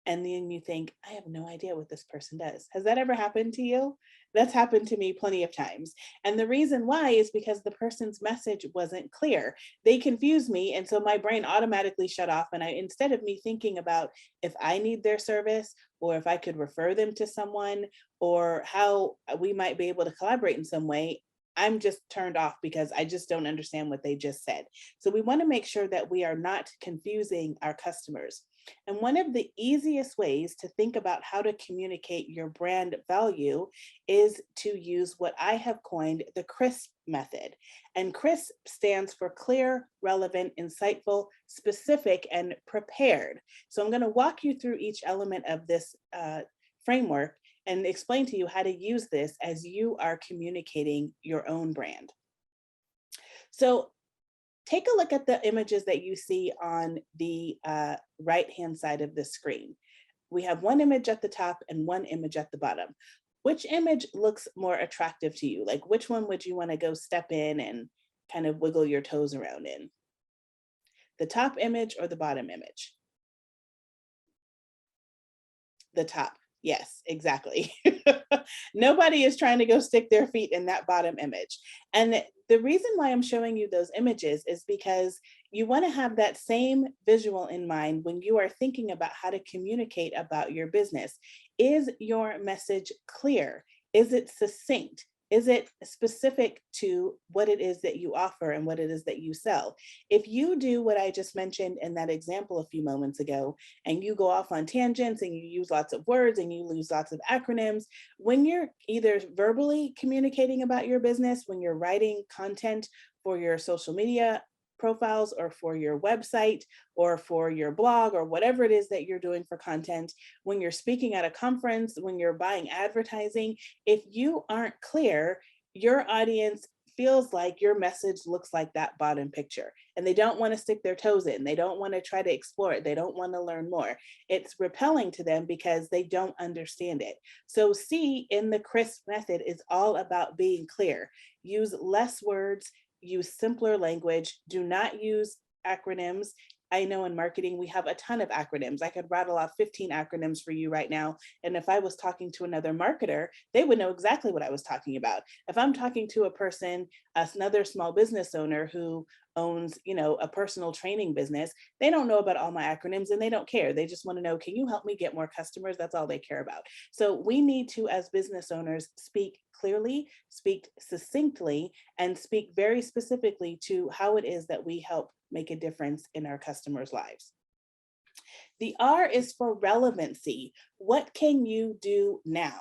S3: And then you think, I have no idea what this person does. Has that ever happened to you? That's happened to me plenty of times. And the reason why is because the person's message wasn't clear. They confused me. And so my brain automatically shut off. And instead of me thinking about if I need their service or if I could refer them to someone or how we might be able to collaborate in some way, I'm just turned off because I just don't understand what they just said. So we want to make sure that we are not confusing our customers. And one of the easiest ways to think about how to communicate your brand value is to use what I have coined the CRISP method. And CRISP stands for clear, relevant, insightful, specific, and prepared. So I'm going to walk you through each element of this framework and explain to you how to use this as you are communicating your own brand. So take a look at the images that you see on the right-hand side of the screen. We have one image at the top and one image at the bottom. Which image looks more attractive to you? Like, which one would you want to go step in and kind of wiggle your toes around in? The top image or the bottom image? The top. Yes, exactly. Nobody is trying to go stick their feet in that bottom image. And the reason why I'm showing you those images is because you want to have that same visual in mind when you are thinking about how to communicate about your business. Is your message clear? Is it succinct? Is it specific to what it is that you offer and what it is that you sell? If you do what I just mentioned in that example a few moments ago, and you go off on tangents and you use lots of words and you use lots of acronyms, when you're either verbally communicating about your business, when you're writing content for your social media profiles or for your website or for your blog or whatever it is that you're doing for content, when you're speaking at a conference, when you're buying advertising, if you aren't clear, your audience feels like your message looks like that bottom picture and they don't want to stick their toes in. They don't want to try to explore it. They don't want to learn more. It's repelling to them because they don't understand it. So C in the CRISP method is all about being clear. Use less words, use simpler language, do not use acronyms. I know in marketing, we have a ton of acronyms. I could rattle off 15 acronyms for you right now. And if I was talking to another marketer, they would know exactly what I was talking about. If I'm talking to a person, another small business owner who owns, a personal training business, they don't know about all my acronyms and they don't care. They just want to know, can you help me get more customers? That's all they care about. So we need to, as business owners, speak clearly, speak succinctly, and speak very specifically to how it is that we help make a difference in our customers' lives. The R is for relevancy. What can you do now?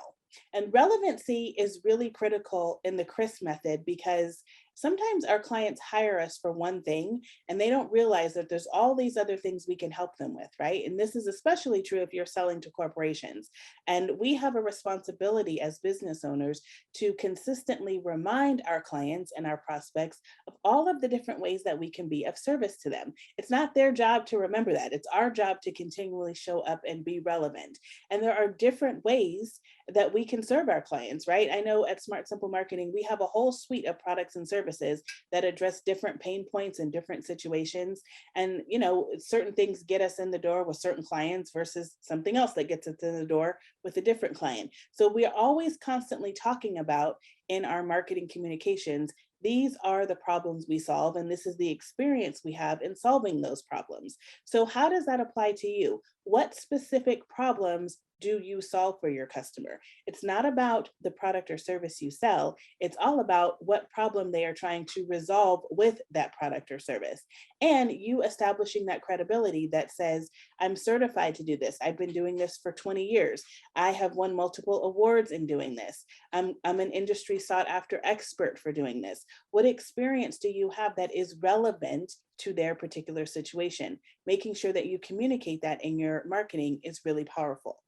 S3: And relevancy is really critical in the CRISP method because sometimes our clients hire us for one thing and they don't realize that there's all these other things we can help them with, right? And this is especially true if you're selling to corporations. And we have a responsibility as business owners to consistently remind our clients and our prospects of all of the different ways that we can be of service to them. It's not their job to remember that. It's our job to continually show up and be relevant. And there are different ways that we can serve our clients, right? I know at Smart Simple Marketing, we have a whole suite of products and services that address different pain points in different situations. And, you know, certain things get us in the door with certain clients versus something else that gets us in the door with a different client. So we're always constantly talking about in our marketing communications, these are the problems we solve, and this is the experience we have in solving those problems. So how does that apply to you? What specific problems do you solve for your customer? It's not about the product or service you sell. It's all about what problem they are trying to resolve with that product or service. And you establishing that credibility that says, I'm certified to do this. I've been doing this for 20 years. I have won multiple awards in doing this. I'm an industry sought after expert for doing this. What experience do you have that is relevant to their particular situation? Making sure that you communicate that in your marketing is really powerful.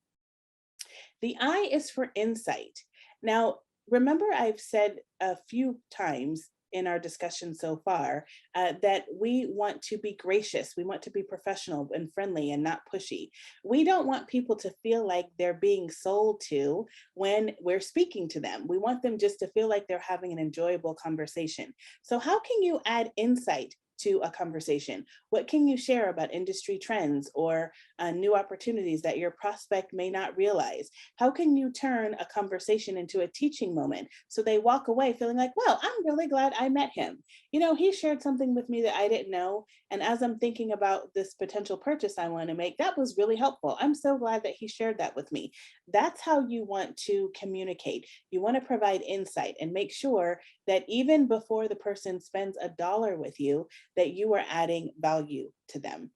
S3: The I is for insight. Now, remember I've said a few times in our discussion so far that we want to be gracious, we want to be professional and friendly and not pushy. We don't want people to feel like they're being sold to when we're speaking to them. We want them just to feel like they're having an enjoyable conversation. So how can you add insight to a conversation? What can you share about industry trends or new opportunities that your prospect may not realize? How can you turn a conversation into a teaching moment so they walk away feeling like, well, I'm really glad I met him. You know, he shared something with me that I didn't know. And as I'm thinking about this potential purchase I want to make, that was really helpful. I'm so glad that he shared that with me. That's how you want to communicate. You want to provide insight and make sure that even before the person spends $1 with you, that you are adding value to them.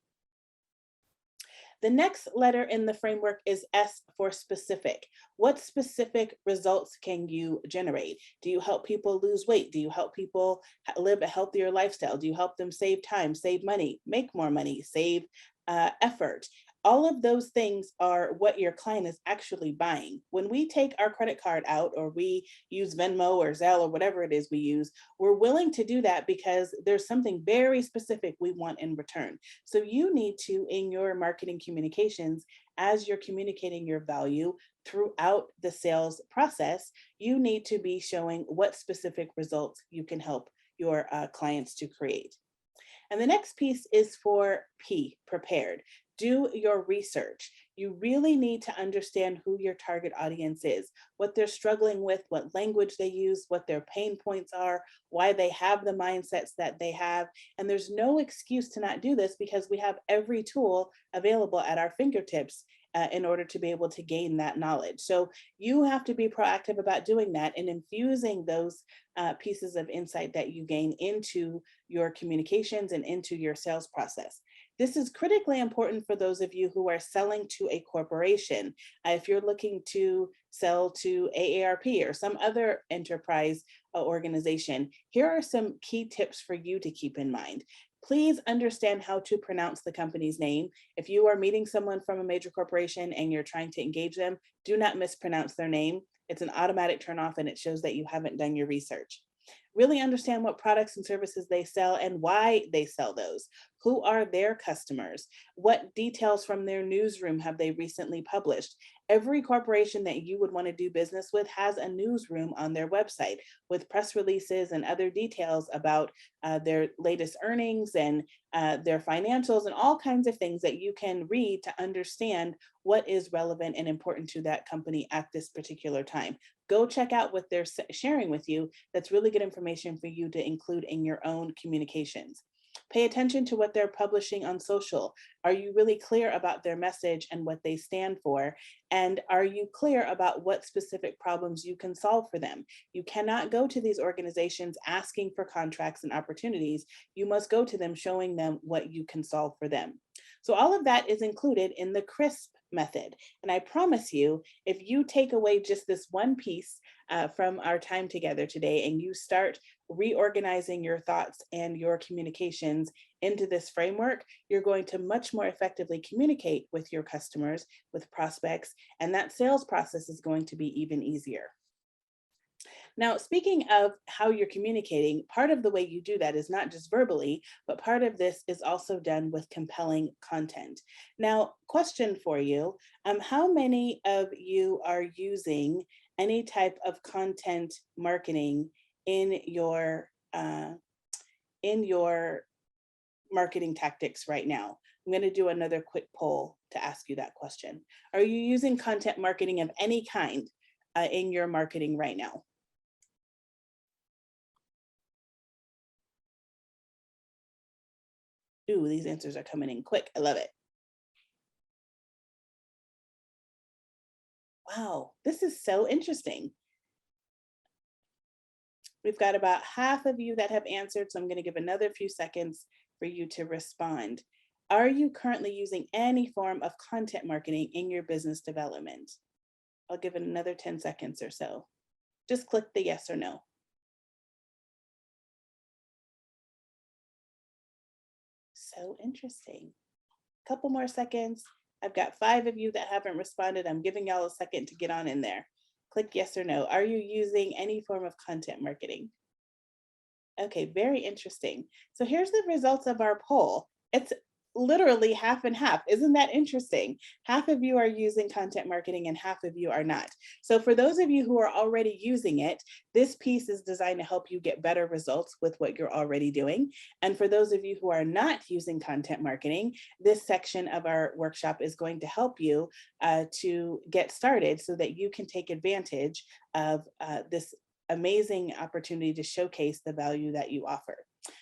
S3: The next letter in the framework is S for specific. What specific results can you generate? Do you help people lose weight? Do you help people live a healthier lifestyle? Do you help them save time, save money, make more money, save effort? All of those things are what your client is actually buying. When we take our credit card out or we use Venmo or Zelle or whatever it is we use, we're willing to do that because there's something very specific we want in return. So you need to, in your marketing communications, as you're communicating your value throughout the sales process, you need to be showing what specific results you can help your clients to create. And the next piece is for P, prepared. Do your research. You really need to understand who your target audience is, what they're struggling with, what language they use, what their pain points are, why they have the mindsets that they have. And there's no excuse to not do this because we have every tool available at our fingertips in order to be able to gain that knowledge. So you have to be proactive about doing that and infusing those pieces of insight that you gain into your communications and into your sales process. This is critically important for those of you who are selling to a corporation. If you're looking to sell to AARP or some other enterprise organization, here are some key tips for you to keep in mind. Please understand how to pronounce the company's name. If you are meeting someone from a major corporation and you're trying to engage them, do not mispronounce their name. It's an automatic turnoff and it shows that you haven't done your research. Really understand what products and services they sell and why they sell those. Who are their customers? What details from their newsroom have they recently published? Every corporation that you would want to do business with has a newsroom on their website with press releases and other details about their latest earnings and their financials and all kinds of things that you can read to understand what is relevant and important to that company at this particular time. Go check out what they're sharing with you. That's really good information for you to include in your own communications. Pay attention to what they're publishing on social. Are you really clear about their message and what they stand for? And are you clear about what specific problems you can solve for them? You cannot go to these organizations asking for contracts and opportunities. You must go to them showing them what you can solve for them. So all of that is included in the CRISP method. And I promise you, if you take away just this one piece from our time together today and you start reorganizing your thoughts and your communications into this framework, you're going to much more effectively communicate with your customers, with prospects, and that sales process is going to be even easier. Now, speaking of how you're communicating, part of the way you do that is not just verbally, but part of this is also done with compelling content. Now, question for you, how many of you are using any type of content marketing in your marketing tactics right now? I'm going to do another quick poll to ask you that question. Are you using content marketing of any kind in your marketing right now? Ooh, these answers are coming in quick. I love it. Wow, this is so interesting. We've got about half of you that have answered, so I'm going to give another few seconds for you to respond. Are you currently using any form of content marketing in your business development? I'll give it another 10 seconds or so. Just click the yes or no. So interesting. A couple more seconds. I've got 5 of you that haven't responded. I'm giving y'all a second to get on in there. Click yes or no. Are you using any form of content marketing? Okay, very interesting. So here's the results of our poll. It's literally half and half. Isn't that interesting? Half of you are using content marketing and half of you are not. So for those of you who are already using it, this piece is designed to help you get better results with what you're already doing. And for those of you who are not using content marketing, this section of our workshop is going to help you to get started so that you can take advantage of this amazing opportunity to showcase the value that you offer.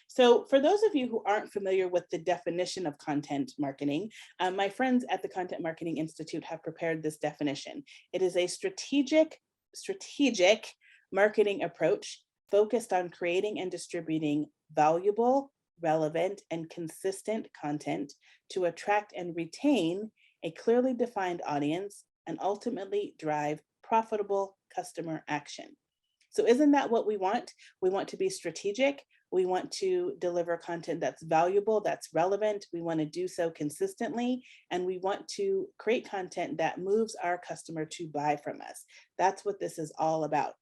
S3: So for those of you who aren't familiar with the definition of content marketing, my friends at the Content Marketing Institute have prepared this definition. It is a strategic marketing approach focused on creating and distributing valuable, relevant, and consistent content to attract and retain a clearly defined audience and ultimately drive profitable customer action. So isn't that what we want? We want to be strategic. We want to deliver content that's valuable, that's relevant. We want to do so consistently, and we want to create content that moves our customer to buy from us. That's what this is all about.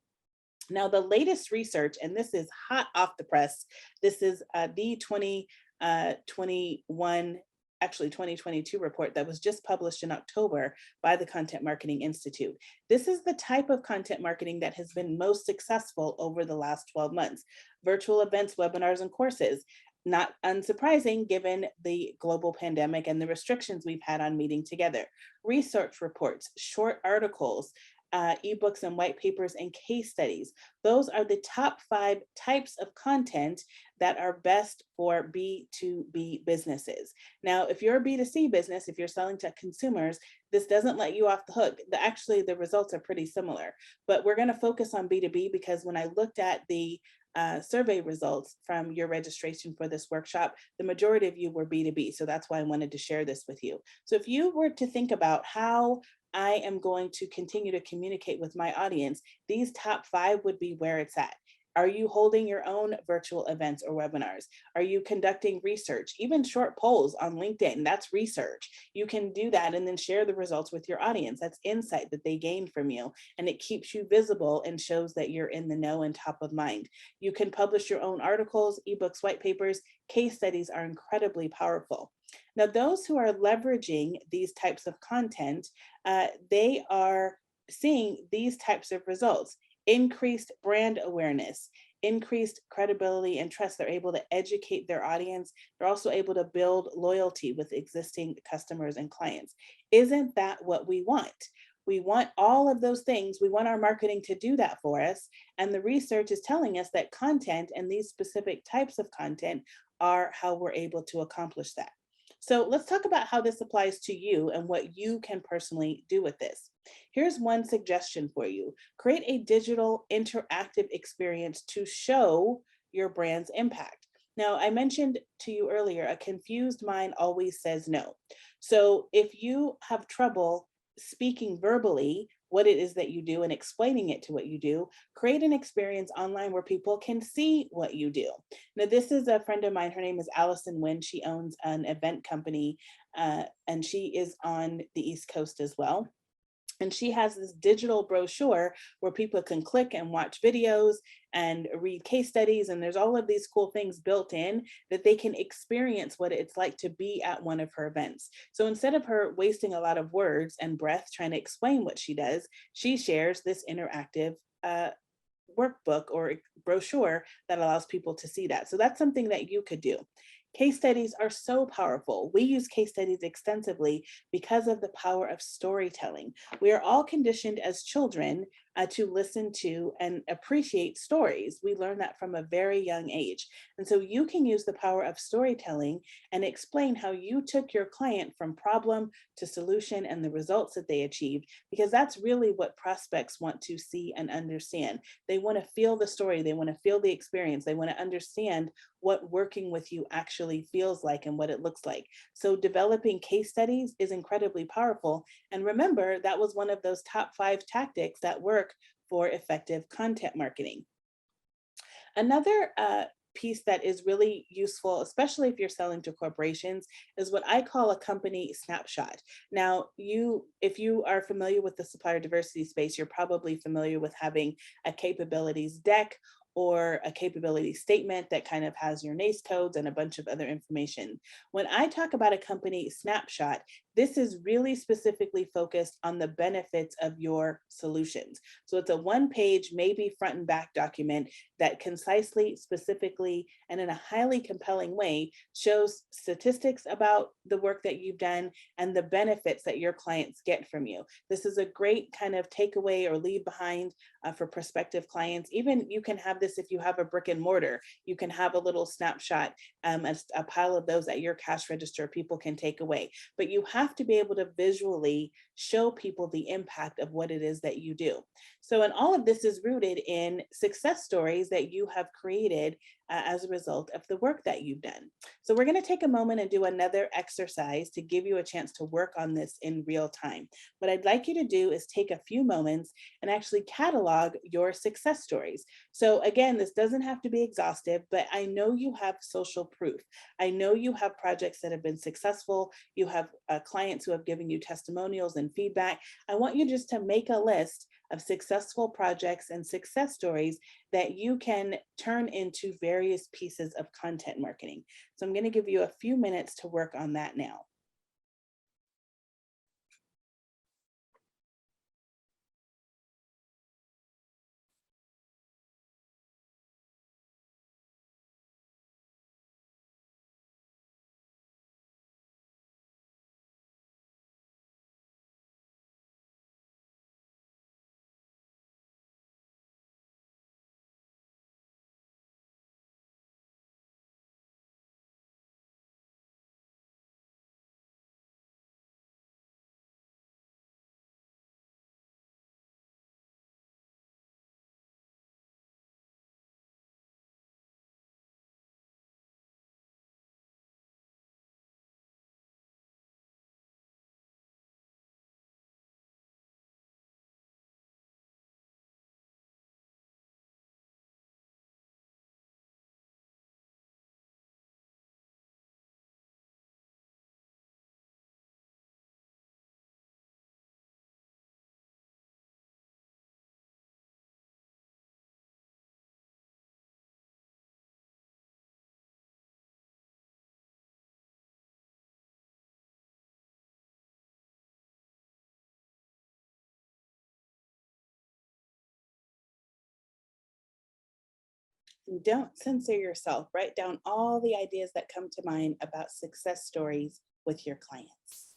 S3: Now, the latest research, and this is hot off the press, this is the 2022 report that was just published in October by the Content Marketing Institute. This is the type of content marketing that has been most successful over the last 12 months. Virtual events, webinars, and courses. Not unsurprising given the global pandemic and the restrictions we've had on meeting together. Research reports, short articles, ebooks and white papers and case studies. Those are the top 5 types of content that are best for B2B businesses. Now, if you're a B2C business, if you're selling to consumers, this doesn't let you off the hook. Actually, the results are pretty similar, but we're going to focus on B2B because when I looked at the survey results from your registration for this workshop, the majority of you were B2B. So that's why I wanted to share this with you. So if you were to think about how I am going to continue to communicate with my audience, these top 5 would be where it's at. Are you holding your own virtual events or webinars? Are you conducting research? Even short polls on LinkedIn, that's research. You can do that and then share the results with your audience. That's insight that they gain from you, and it keeps you visible and shows that you're in the know and top of mind. You can publish your own articles, ebooks, white papers. Case studies are incredibly powerful. Now, those who are leveraging these types of content, they are seeing these types of results. Increased brand awareness, increased credibility and trust. They're able to educate their audience. They're also able to build loyalty with existing customers and clients. Isn't that what we want? We want all of those things. We want our marketing to do that for us. And the research is telling us that content and these specific types of content are how we're able to accomplish that. So let's talk about how this applies to you and what you can personally do with this. Here's one suggestion for you. Create a digital interactive experience to show your brand's impact. Now, I mentioned to you earlier, a confused mind always says no. So if you have trouble speaking verbally what it is that you do and explaining it to what you do, create an experience online where people can see what you do. Now, this is a friend of mine. Her name is Allison Wynn. She owns an event company and she is on the East Coast as well. And she has this digital brochure where people can click and watch videos and read case studies. And there's all of these cool things built in that they can experience what it's like to be at one of her events. So instead of her wasting a lot of words and breath trying to explain what she does, she shares this interactive workbook or brochure that allows people to see that. So that's something that you could do. Case studies are so powerful. We use case studies extensively because of the power of storytelling. We are all conditioned as children to listen to and appreciate stories. We learn that from a very young age. And so you can use the power of storytelling and explain how you took your client from problem to solution and the results that they achieved, because that's really what prospects want to see and understand. They want to feel the story, they want to feel the experience, they want to understand what working with you actually feels like and what it looks like. So developing case studies is incredibly powerful. And remember, that was one of those top 5 tactics that work for effective content marketing. Another piece that is really useful, especially if you're selling to corporations, is what I call a company snapshot. Now, if you are familiar with the supplier diversity space, you're probably familiar with having a capabilities deck or a capability statement that kind of has your NACE codes and a bunch of other information. When I talk about a company snapshot, this is really specifically focused on the benefits of your solutions. So it's a 1-page, maybe front and back document that concisely, specifically, and in a highly compelling way shows statistics about the work that you've done and the benefits that your clients get from you. This is a great kind of takeaway or leave behind for prospective clients. Even you can have this if you have a brick and mortar. You can have a little snapshot, a pile of those at your cash register people can take away. But you have to be able to visually show people the impact of what it is that you do. So, and all of this is rooted in success stories that you have created as a result of the work that you've done. So we're going to take a moment and do another exercise to give you a chance to work on this in real time. What I'd like you to do is take a few moments and actually catalog your success stories. So again, this doesn't have to be exhaustive, but I know you have social proof. I know you have projects that have been successful. You have clients who have given you testimonials and feedback. I want you just to make a list of successful projects and success stories that you can turn into various pieces of content marketing. So I'm going to give you a few minutes to work on that now. Don't censor yourself. Write down all the ideas that come to mind about success stories with your clients.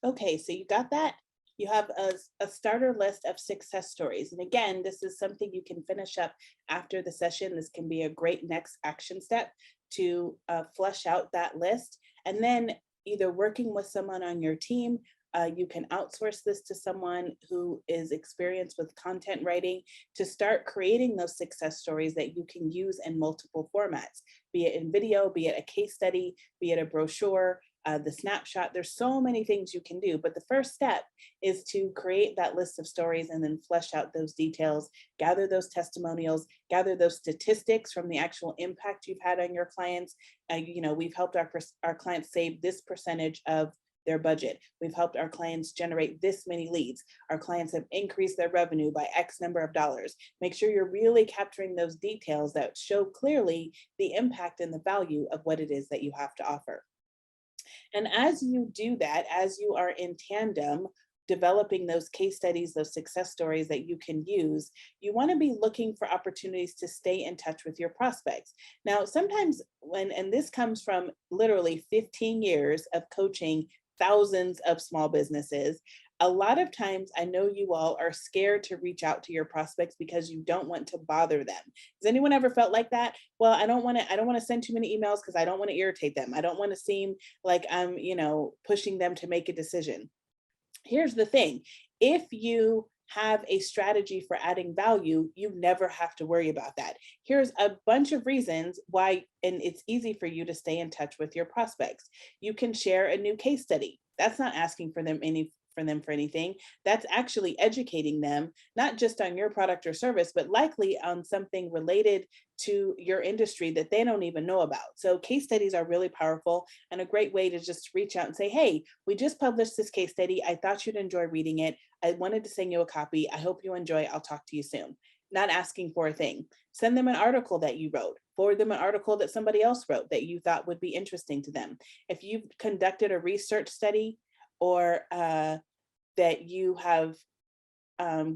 S3: Okay, so you got that? You have a starter list of success stories. And again, this is something you can finish up after the session. This can be a great next action step to flesh out that list. And then either working with someone on your team, you can outsource this to someone who is experienced with content writing to start creating those success stories that you can use in multiple formats, be it in video, be it a case study, be it a brochure, the snapshot. There's so many things you can do, but the first step is to create that list of stories and then flesh out those details, gather those testimonials, gather those statistics from the actual impact you've had on your clients. We've helped our clients save this percentage of their budget. We've helped our clients generate this many leads. Our clients have increased their revenue by X number of dollars. Make sure you're really capturing those details that show clearly the impact and the value of what it is that you have to offer. And as you do that, as you are in tandem, developing those case studies, those success stories that you can use, you want to be looking for opportunities to stay in touch with your prospects. Now, sometimes and this comes from literally 15 years of coaching thousands of small businesses. A lot of times I know you all are scared to reach out to your prospects because you don't want to bother them. Has anyone ever felt like that? Well, I don't want to send too many emails because I don't want to irritate them. I don't want to seem like I'm, pushing them to make a decision. Here's the thing. If you have a strategy for adding value, you never have to worry about that. Here's a bunch of reasons why, and it's easy for you to stay in touch with your prospects. You can share a new case study. That's not asking for them for anything. That's actually educating them, not just on your product or service, but likely on something related to your industry that they don't even know about. So case studies are really powerful and a great way to just reach out and say, hey, we just published this case study. I thought you'd enjoy reading it. I wanted to send you a copy. I hope you enjoy. I'll talk to you soon. Not asking for a thing. Send them an article that you wrote. Forward them an article that somebody else wrote that you thought would be interesting to them. If you've conducted a research study or that you have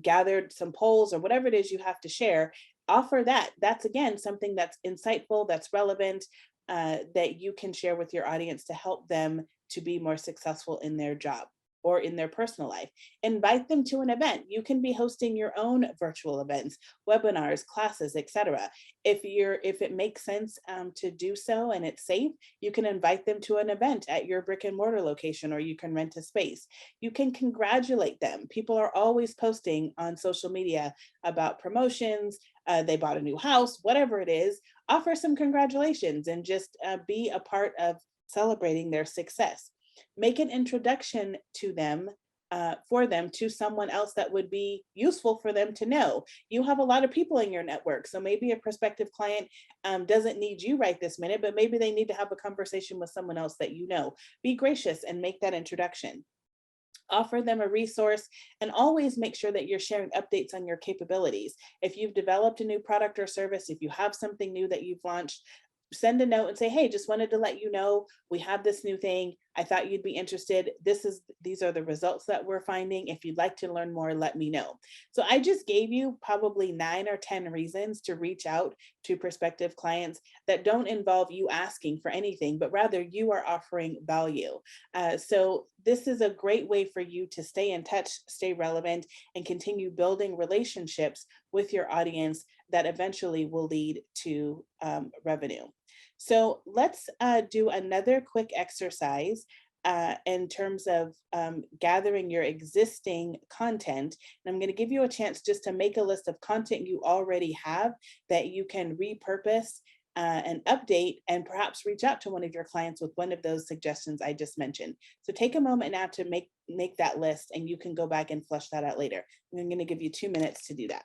S3: gathered some polls or whatever it is you have to share, offer that. That's again, something that's insightful, that's relevant, that you can share with your audience to help them to be more successful in their job or in their personal life. Invite them to an event. You can be hosting your own virtual events, webinars, classes, etc. If it makes sense to do so and it's safe, you can invite them to an event at your brick and mortar location, or you can rent a space. You can congratulate them. People are always posting on social media about promotions, they bought a new house, whatever it is. Offer some congratulations and just be a part of celebrating their success. Make an introduction to them, for them to someone else that would be useful for them to know. You have a lot of people in your network, so maybe a prospective client doesn't need you right this minute, but maybe they need to have a conversation with someone else that you know. Be gracious and make that introduction. Offer them a resource, and always make sure that you're sharing updates on your capabilities. If you've developed a new product or service, if you have something new that you've launched, send a note and say, hey, just wanted to let you know we have this new thing. I thought you'd be interested. These are the results that we're finding. If you'd like to learn more, let me know. So I just gave you probably 9 or 10 reasons to reach out to prospective clients that don't involve you asking for anything, but rather you are offering value. So this is a great way for you to stay in touch, stay relevant, and continue building relationships with your audience that eventually will lead to revenue. So let's do another quick exercise in terms of gathering your existing content. And I'm going to give you a chance just to make a list of content you already have that you can repurpose and update, and perhaps reach out to one of your clients with one of those suggestions I just mentioned. So take a moment now to make that list, and you can go back and flesh that out later. I'm going to give you 2 minutes to do that.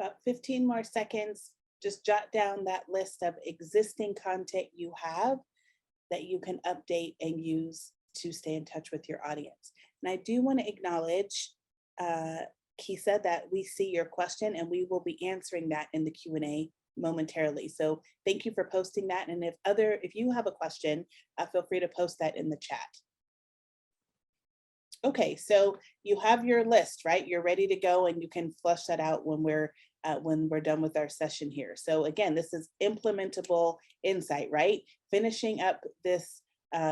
S3: about 15 more seconds. Just jot down that list of existing content you have that you can update and use to stay in touch with your audience. And I do want to acknowledge, Kisa, that we see your question and we will be answering that in the Q&A momentarily. So thank you for posting that. And if you have a question, feel free to post that in the chat. Okay, so you have your list, right? You're ready to go, and you can flush that out when we're done with our session here. So again, this is implementable insight, right? Finishing up this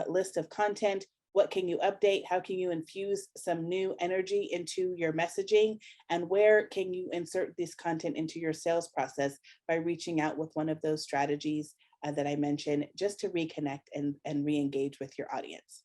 S3: list of content. What can you update? How can you infuse some new energy into your messaging? And where can you insert this content into your sales process by reaching out with one of those strategies that I mentioned, just to reconnect and re-engage with your audience.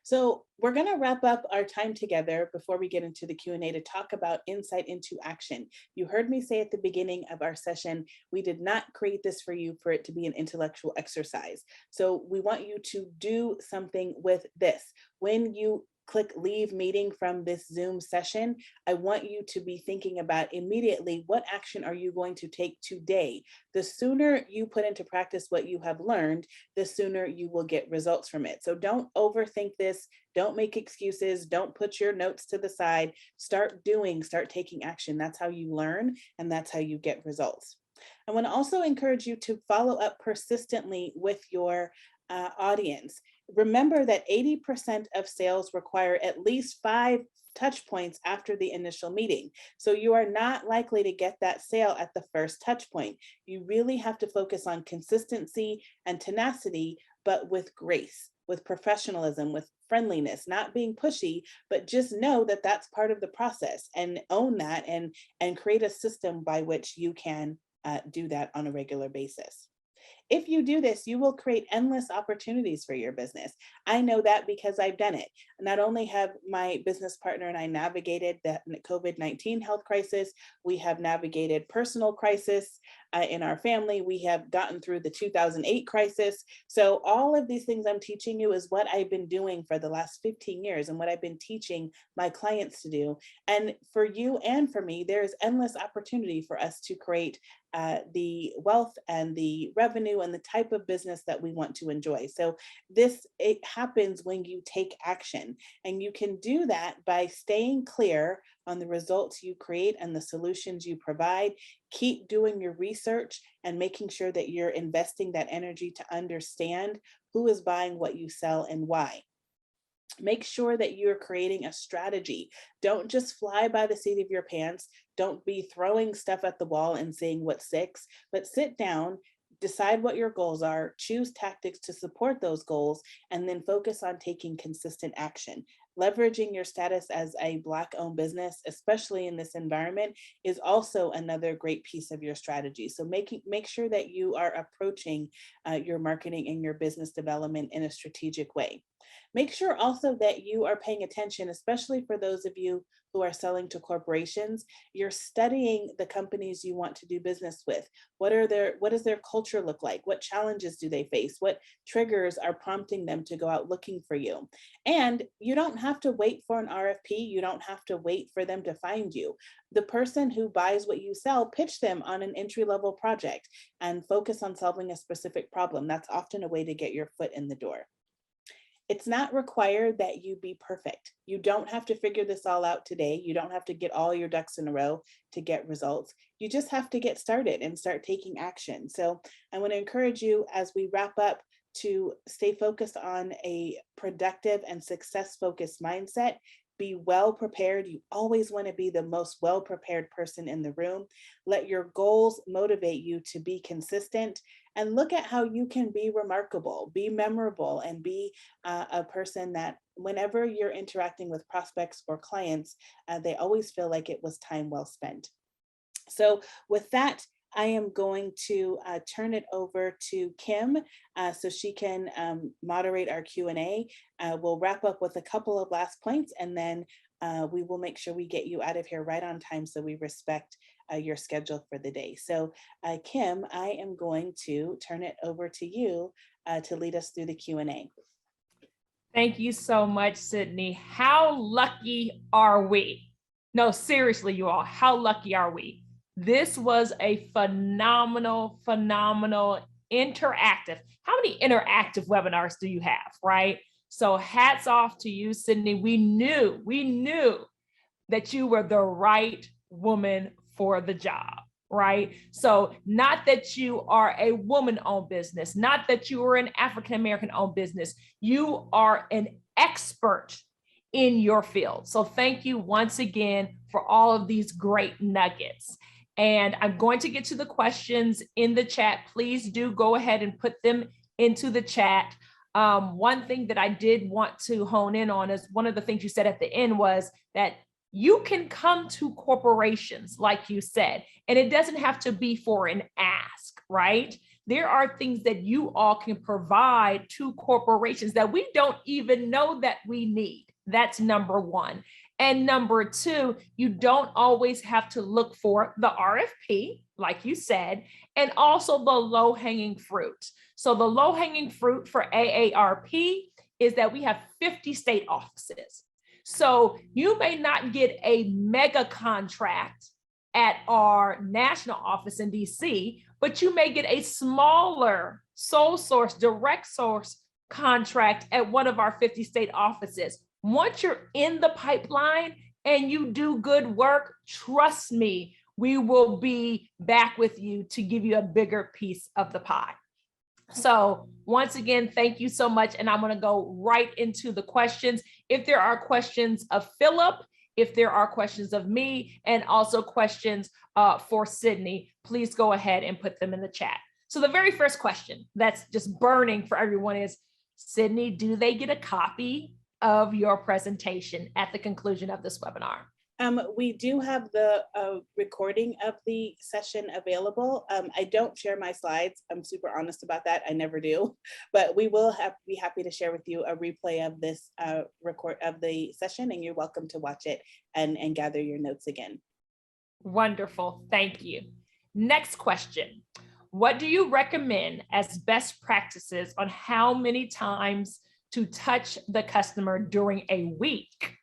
S3: So we're going to wrap up our time together before we get into the Q&A to talk about insight into action. You heard me say at the beginning of our session, we did not create this for you for it to be an intellectual exercise. So we want you to do something with this. When you click leave meeting from this Zoom session, I want you to be thinking about immediately, what action are you going to take today? The sooner you put into practice what you have learned, the sooner you will get results from it. So don't overthink this. Don't make excuses. Don't put your notes to the side. Start doing, start taking action. That's how you learn, and that's how you get results. I want to also encourage you to follow up persistently with your audience. Remember that 80% of sales require at least 5 touch points after the initial meeting. So you are not likely to get that sale at the first touch point. You really have to focus on consistency and tenacity, but with grace, with professionalism, with friendliness, not being pushy, but just know that that's part of the process, and own that, and create a system by which you can do that on a regular basis. If you do this, you will create endless opportunities for your business. I know that because I've done it. Not only have my business partner and I navigated the COVID-19 health crisis, we have navigated personal crisis in our family. We have gotten through the 2008 crisis. So all of these things I'm teaching you is what I've been doing for the last 15 years and what I've been teaching my clients to do. And for you and for me, there's endless opportunity for us to create the wealth and the revenue and the type of business that we want to enjoy. So it happens when you take action, and you can do that by staying clear on the results you create and the solutions you provide. Keep doing your research and making sure that you're investing that energy to understand who is buying what you sell and why. Make sure that you're creating a strategy. Don't just fly by the seat of your pants. Don't be throwing stuff at the wall and seeing what sticks, but sit down, decide what your goals are, choose tactics to support those goals, and then focus on taking consistent action. Leveraging your status as a Black-owned business, especially in this environment, is also another great piece of your strategy. So make sure that you are approaching your marketing and your business development in a strategic way. Make sure also that you are paying attention, especially for those of you who are selling to corporations. You're studying the companies you want to do business with. What does their culture look like? What challenges do they face? What triggers are prompting them to go out looking for you? And you don't have to wait for an RFP. You don't have to wait for them to find you. The person who buys what you sell, pitch them on an entry-level project and focus on solving a specific problem. That's often a way to get your foot in the door. It's not required that you be perfect. You don't have to figure this all out today. You don't have to get all your ducks in a row to get results. You just have to get started and start taking action. So I want to encourage you, as we wrap up, to stay focused on a productive and success-focused mindset. Be well prepared. You always want to be the most well-prepared person in the room. Let your goals motivate you to be consistent, and look at how you can be remarkable, be memorable, and be a person that whenever you're interacting with prospects or clients, they always feel like it was time well spent. So with that, I am going to turn it over to Kim so she can moderate our Q&A. We'll wrap up with a couple of last points, and then we will make sure we get you out of here right on time so we respect your schedule for the day. So Kim, I am going to turn it over to you to lead us through the Q&A.
S2: Thank you so much, Sydney. How lucky are we No, seriously, you all, how lucky are we? This was a phenomenal, phenomenal interactive. How many interactive webinars do you have, right? So hats off to you, Sydney. We knew that you were the right woman for the job, right? So not that you are a woman-owned business, not that you are an African-American owned business. You are an expert in your field. So thank you once again for all of these great nuggets. And I'm going to get to the questions in the chat. Please do go ahead and put them into the chat. One thing that I did want to hone in on is one of the things you said at the end was that you can come to corporations, like you said, and it doesn't have to be for an ask, right? There are things that you all can provide to corporations that we don't even know that we need. That's number one. And number two, you don't always have to look for the RFP, like you said, and also the low-hanging fruit. So the low-hanging fruit for AARP is that we have 50 state offices. So you may not get a mega contract at our national office in DC, but you may get a smaller sole source, direct source contract at one of our 50 state offices. Once you're in the pipeline and you do good work, trust me, we will be back with you to give you a bigger piece of the pie. So once again, thank you so much. And I'm going to go right into the questions. If there are questions of Philip, if there are questions of me, and also questions for Sydney, please go ahead and put them in the chat. So the very first question that's just burning for everyone is, Sydney, do they get a copy of your presentation at the conclusion of this webinar?
S3: We do have the recording of the session available. I don't share my slides. I'm super honest about that. I never do, but we will be happy to share with you a replay of this record of the session, and you're welcome to watch it and gather your notes again.
S2: Wonderful. Thank you. Next question. What do you recommend as best practices on how many times to touch the customer during a week?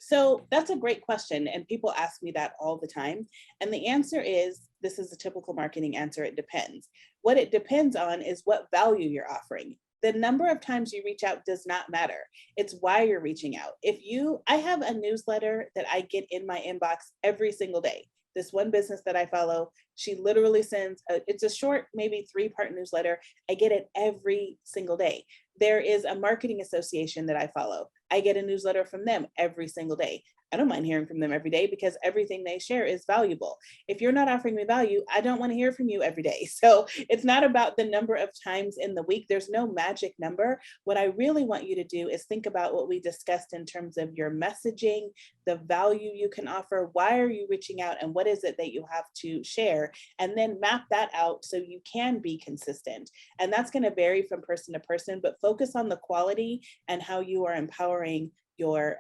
S3: So that's a great question. And people ask me that all the time. And the answer is, this is a typical marketing answer, it depends. What it depends on is what value you're offering. The number of times you reach out does not matter. It's why you're reaching out. I have a newsletter that I get in my inbox every single day. This one business that I follow, she literally sends, it's a short, maybe 3-part newsletter. I get it every single day. There is a marketing association that I follow. I get a newsletter from them every single day. I don't mind hearing from them every day because everything they share is valuable. If you're not offering me value, I don't want to hear from you every day. So it's not about the number of times in the week. There's no magic number. What I really want you to do is think about what we discussed in terms of your messaging, the value you can offer, why are you reaching out, and what is it that you have to share, and then map that out so you can be consistent. And that's going to vary from person to person, but focus on the quality and how you are empowering your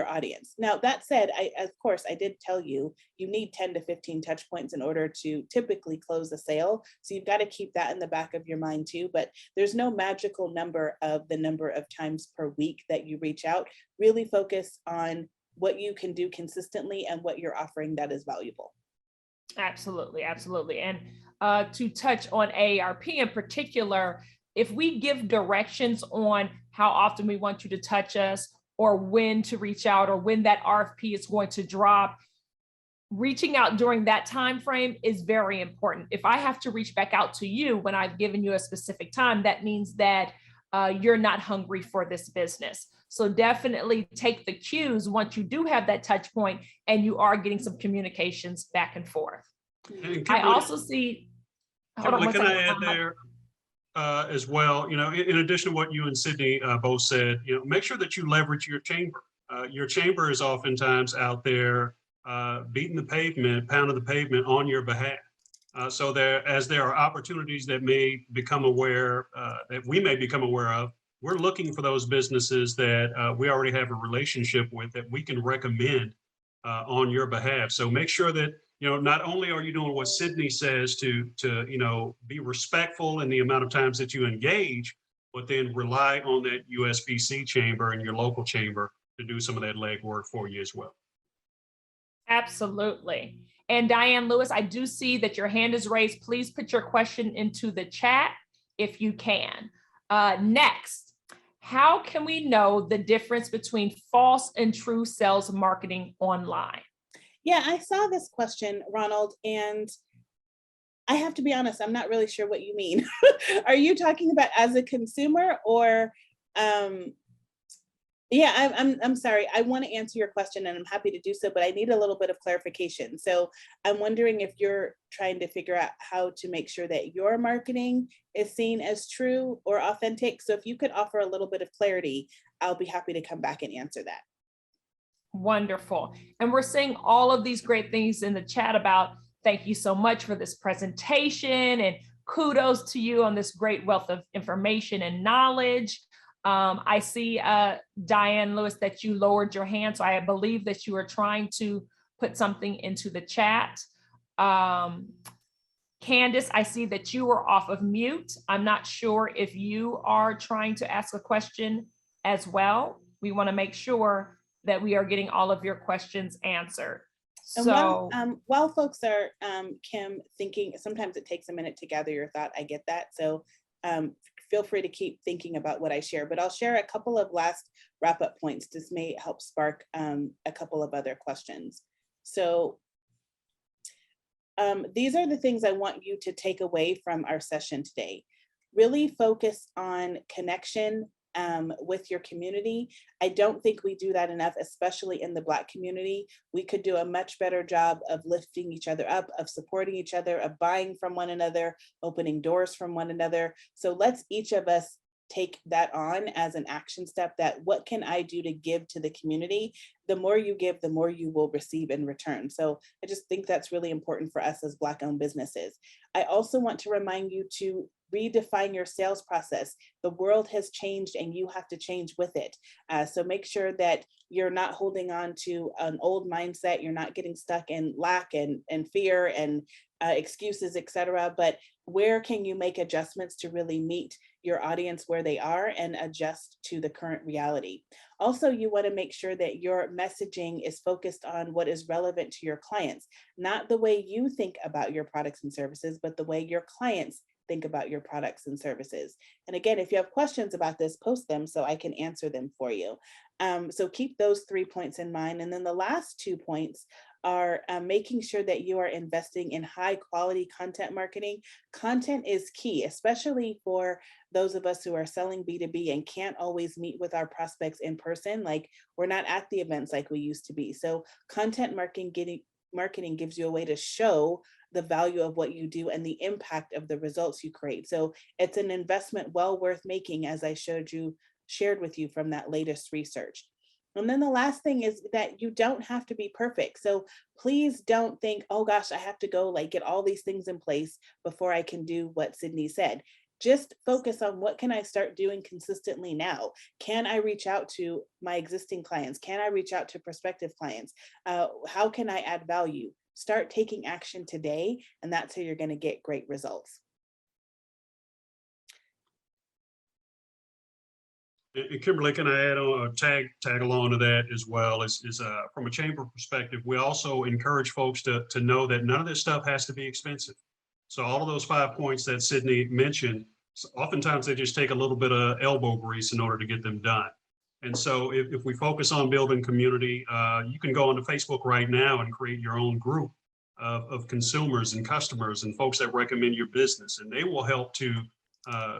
S3: audience. Now, that said, of course, I did tell you, you need 10 to 15 touch points in order to typically close a sale. So you've got to keep that in the back of your mind too, but there's no magical number of the number of times per week that you reach out. Really focus on what you can do consistently and what you're offering that is valuable.
S2: Absolutely, absolutely. And to touch on AARP in particular, if we give directions on how often we want you to touch us, or when to reach out, or when that RFP is going to drop, reaching out during that time frame is very important. If I have to reach back out to you when I've given you a specific time, that means that you're not hungry for this business. So definitely take the cues once you do have that touch point and you are getting some communications back and forth.
S1: And
S2: I also see,
S1: Kimberly, can I add there as well, in addition to what you and Sydney both said, make sure that you leverage your chamber. Your chamber is oftentimes out there beating the pavement, pounding the pavement on your behalf. So there are opportunities that may become aware, that we may become aware of, we're looking for those businesses that we already have a relationship with that we can recommend on your behalf. So make sure that, not only are you doing what Sydney says to be respectful in the amount of times that you engage, but then rely on that USBC chamber and your local chamber to do some of that legwork for you as well.
S2: Absolutely. And Diane Lewis, I do see that your hand is raised. Please put your question into the chat if you can. Next, how can we know the difference between false and true sales marketing online?
S3: Yeah, I saw this question, Ronald, and I have to be honest, I'm not really sure what you mean. Are you talking about as a consumer or yeah, I'm sorry. I want to answer your question and I'm happy to do so, but I need a little bit of clarification. So I'm wondering if you're trying to figure out how to make sure that your marketing is seen as true or authentic. So if you could offer a little bit of clarity, I'll be happy to come back and answer that.
S2: Wonderful. And we're seeing all of these great things in the chat about thank you so much for this presentation and kudos to you on this great wealth of information and knowledge. I see, Diane Lewis, that you lowered your hand, so I believe that you are trying to put something into the chat. Candace, I see that you were off of mute. I'm not sure if you are trying to ask a question as well. We want to make sure that we are getting all of your questions answered. So
S3: while folks are, Kim, thinking, sometimes it takes a minute to gather your thought. I get that. So feel free to keep thinking about what I share, but I'll share a couple of last wrap-up points. This may help spark a couple of other questions. So these are the things I want you to take away from our session today. Really focus on connection with your community. I don't think we do that enough, especially in the Black community. We could do a much better job of lifting each other up, of supporting each other, of buying from one another, opening doors from one another. So let's each of us take that on as an action step, that what can I do to give to the community? The more you give, the more you will receive in return. So I just think that's really important for us as Black-owned businesses. I also want to remind you to redefine your sales process. The world has changed and you have to change with it. So make sure that you're not holding on to an old mindset, you're not getting stuck in lack and fear and excuses, etc. But where can you make adjustments to really meet your audience where they are and adjust to the current reality? Also, you want to make sure that your messaging is focused on what is relevant to your clients, not the way you think about your products and services, but the way your clients think about your products and services. And again, if you have questions about this, post them so I can answer them for you. So keep those 3 points in mind. And then the last 2 points are making sure that you are investing in high quality content marketing. Content is key, especially for those of us who are selling B2B and can't always meet with our prospects in person. Like, we're not at the events like we used to be. So content marketing gives you a way to show the value of what you do and the impact of the results you create. So it's an investment well worth making, as I shared with you from that latest research. And then the last thing is that you don't have to be perfect. So please don't think, oh gosh, I have to go like get all these things in place before I can do what Sydney said. Just focus on what can I start doing consistently now? Can I reach out to my existing clients? Can I reach out to prospective clients? How can I add value? Start taking action today, and that's how you're going to get great results.
S1: And Kimberly, can I add on tag along to that as well? Is from a chamber perspective, we also encourage folks to know that none of this stuff has to be expensive. So all of those 5 points that Sydney mentioned, oftentimes they just take a little bit of elbow grease in order to get them done. And so if we focus on building community, you can go onto Facebook right now and create your own group of consumers and customers and folks that recommend your business, and they will help to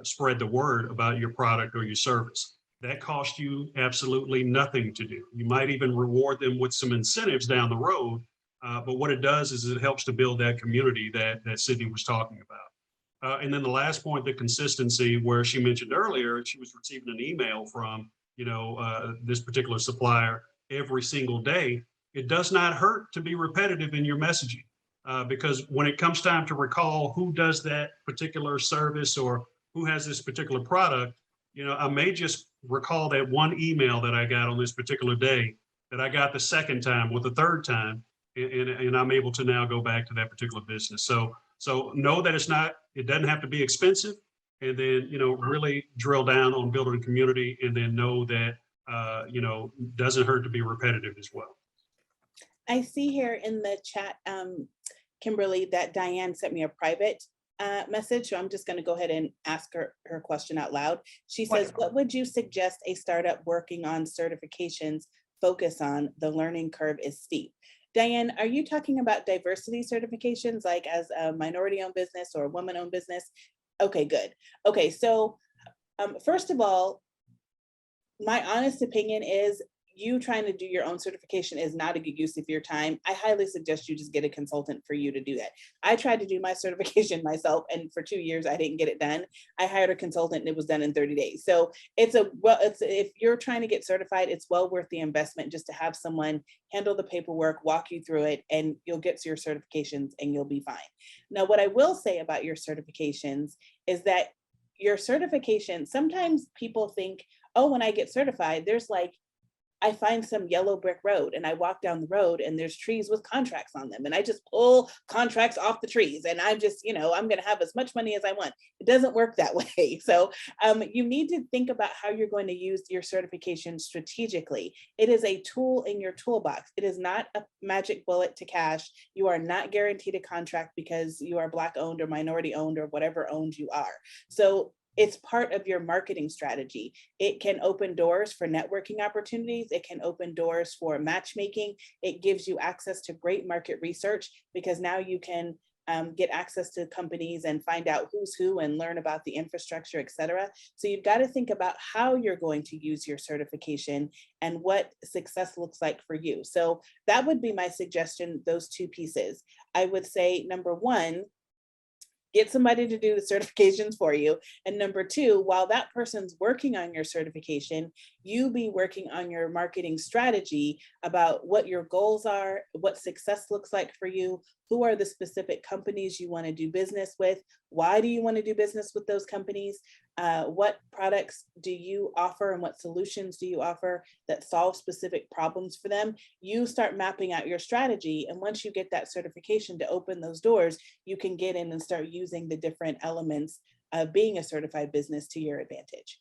S1: spread the word about your product or your service. That costs you absolutely nothing to do. You might even reward them with some incentives down the road, but what it does is it helps to build that community that Sydney was talking about. And then the last point, the consistency, where she mentioned earlier, she was receiving an email from this particular supplier every single day. It does not hurt to be repetitive in your messaging, because when it comes time to recall who does that particular service or who has this particular product, I may just recall that one email that I got on this particular day that I got the second time or the third time, and I'm able to now go back to that particular business. So know that it doesn't have to be expensive, and then, really drill down on building a community, and then know that, doesn't hurt to be repetitive as well.
S3: I see here in the chat, Kimberly, that Diane sent me a private message. So I'm just going to go ahead and ask her question out loud. She says,
S2: Wonderful.
S3: what would you suggest a startup working on certifications focus on? The learning curve is steep. Diane, are you talking about diversity certifications, like as a minority-owned business or a woman-owned business? Okay, good. Okay, so first of all, my honest opinion is you trying to do your own certification is not a good use of your time. I highly suggest you just get a consultant for you to do that. I tried to do my certification myself, and for 2 years I didn't get it done. I hired a consultant and it was done in 30 days. So if you're trying to get certified, it's well worth the investment just to have someone handle the paperwork, walk you through it, and you'll get to your certifications and you'll be fine. Now, what I will say about your certifications is that your certification, sometimes people think, oh, when I get certified, there's like, I find some yellow brick road and I walk down the road and there's trees with contracts on them. And I just pull contracts off the trees and I'm just, I'm going to have as much money as I want. It doesn't work that way. So you need to think about how you're going to use your certification strategically. It is a tool in your toolbox. It is not a magic bullet to cash. You are not guaranteed a contract because you are Black owned or minority owned or whatever owned you are. So it's part of your marketing strategy. It can open doors for networking opportunities. It can open doors for matchmaking. It gives you access to great market research because now you can get access to companies and find out who's who and learn about the infrastructure, et cetera. So you've got to think about how you're going to use your certification and what success looks like for you. So that would be my suggestion, those two pieces. I would say, number one, get somebody to do the certifications for you. And number two, while that person's working on your certification, you be working on your marketing strategy about what your goals are, what success looks like for you, who are the specific companies you want to do business with, why do you want to do business with those companies, what products do you offer and what solutions do you offer that solve specific problems for them. You start mapping out your strategy, and once you get that certification to open those doors, you can get in and start using the different elements of being a certified business to your advantage.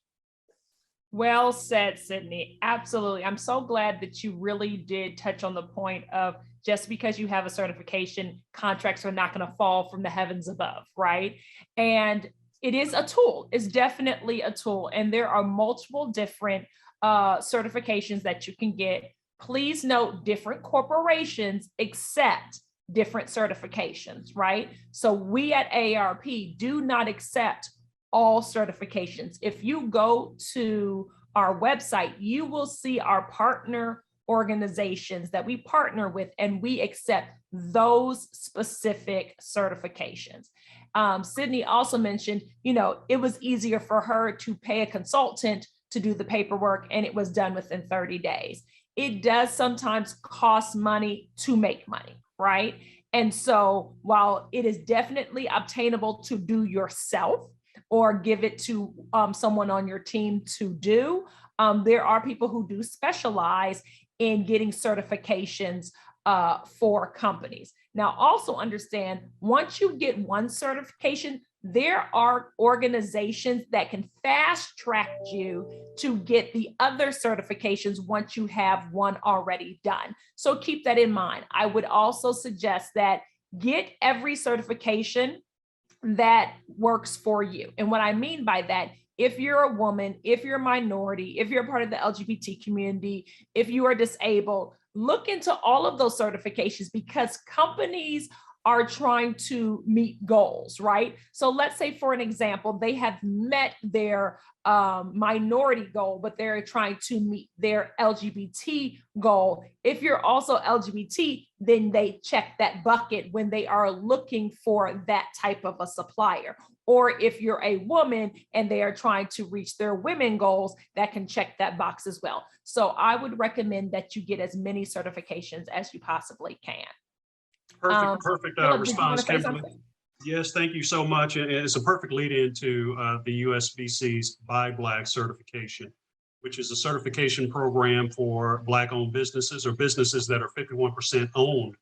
S2: Well said, Sydney. Absolutely. I'm so glad that you really did touch on the point of just because you have a certification, contracts are not going to fall from the heavens above, right? And it is a tool. It's definitely a tool. And there are multiple different certifications that you can get. Please note, different corporations accept different certifications, right? So we at AARP do not accept all certifications. If you go to our website, you will see our partner organizations that we partner with, and we accept those specific certifications. Sydney also mentioned, it was easier for her to pay a consultant to do the paperwork, and it was done within 30 days. It does sometimes cost money to make money, right? And so while it is definitely obtainable to do yourself, or give it to someone on your team to do, there are people who do specialize in getting certifications for companies. Now, also understand, once you get one certification, there are organizations that can fast track you to get the other certifications once you have one already done. So keep that in mind. I would also suggest that get every certification that works for you. And what I mean by that, if you're a woman, if you're a minority, if you're part of the LGBT community, if you are disabled, look into all of those certifications, because companies are trying to meet goals, right? So let's say, for an example, they have met their minority goal, but they're trying to meet their LGBT goal. If you're also LGBT, then they check that bucket when they are looking for that type of a supplier. Or if you're a woman and they are trying to reach their women goals, that can check that box as well. So I would recommend that you get as many certifications as you possibly can.
S1: Perfect response, Kimberly. Yes, thank you so much. And it's a perfect lead into the USBC's Buy Black certification, which is a certification program for Black-owned businesses or businesses that are 51% owned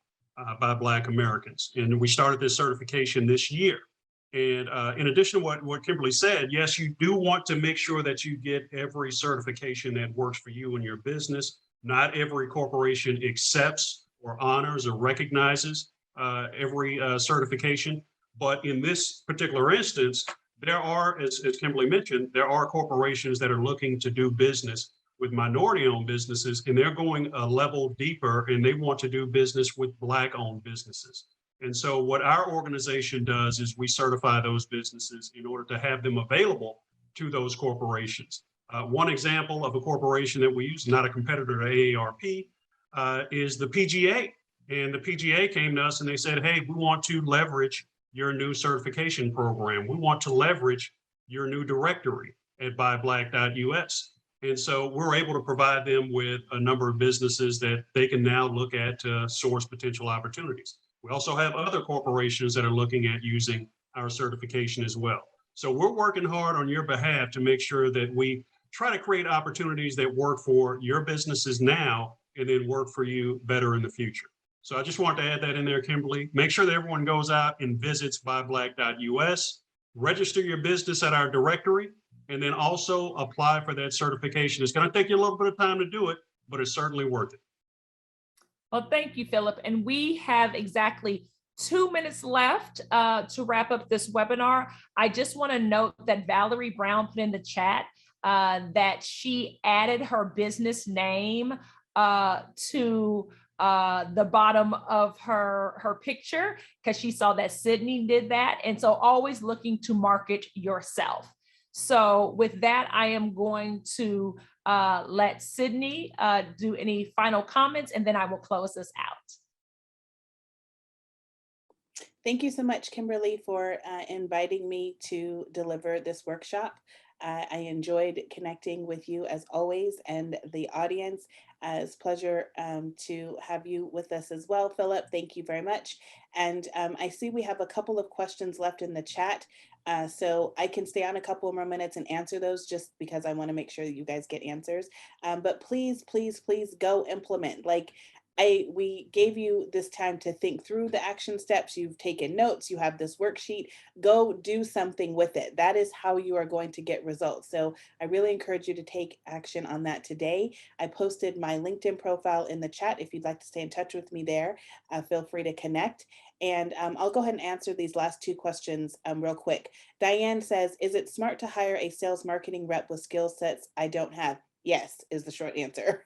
S1: by Black Americans. And we started this certification this year. And in addition to what Kimberly said, yes, you do want to make sure that you get every certification that works for you and your business. Not every corporation accepts or honors or recognizes every certification. But in this particular instance, there are, as Kimberly mentioned, there are corporations that are looking to do business with minority-owned businesses, and they're going a level deeper, and they want to do business with Black-owned businesses. And so what our organization does is we certify those businesses in order to have them available to those corporations. One example of a corporation that we use, not a competitor to AARP, is the PGA. And the PGA came to us and they said, hey, we want to leverage your new certification program. We want to leverage your new directory at buyblack.us. And so we're able to provide them with a number of businesses that they can now look at to source potential opportunities. We also have other corporations that are looking at using our certification as well. So we're working hard on your behalf to make sure that we try to create opportunities that work for your businesses now and then work for you better in the future. So I just wanted to add that in there, Kimberly. Make sure that everyone goes out and visits buyblack.us, register your business at our directory, and then also apply for that certification. It's going to take you a little bit of time to do it, but it's certainly worth it.
S2: Well, thank you, Philip. And we have exactly 2 minutes left to wrap up this webinar. I just want to note that Valerie Brown put in the chat that she added her business name to the bottom of her picture because she saw that Sydney did that. And so always looking to market yourself. So with that, I am going to let Sydney do any final comments, and then I will close this out.
S3: Thank you so much, Kimberly, for inviting me to deliver this workshop. I enjoyed connecting with you as always, and the audience. It's a pleasure to have you with us as well, Philip. Thank you very much. And I see we have a couple of questions left in the chat. So I can stay on a couple more minutes and answer those just because I want to make sure that you guys get answers. But please, please, please go implement. Like we gave you this time to think through the action steps. You've taken notes. You have this worksheet. Go do something with it. That is how you are going to get results. So I really encourage you to take action on that today. I posted my LinkedIn profile in the chat. If you'd like to stay in touch with me there, feel free to connect. And I'll go ahead and answer these last two questions real quick. Diane says, is it smart to hire a sales marketing rep with skill sets I don't have? Yes, is the short answer.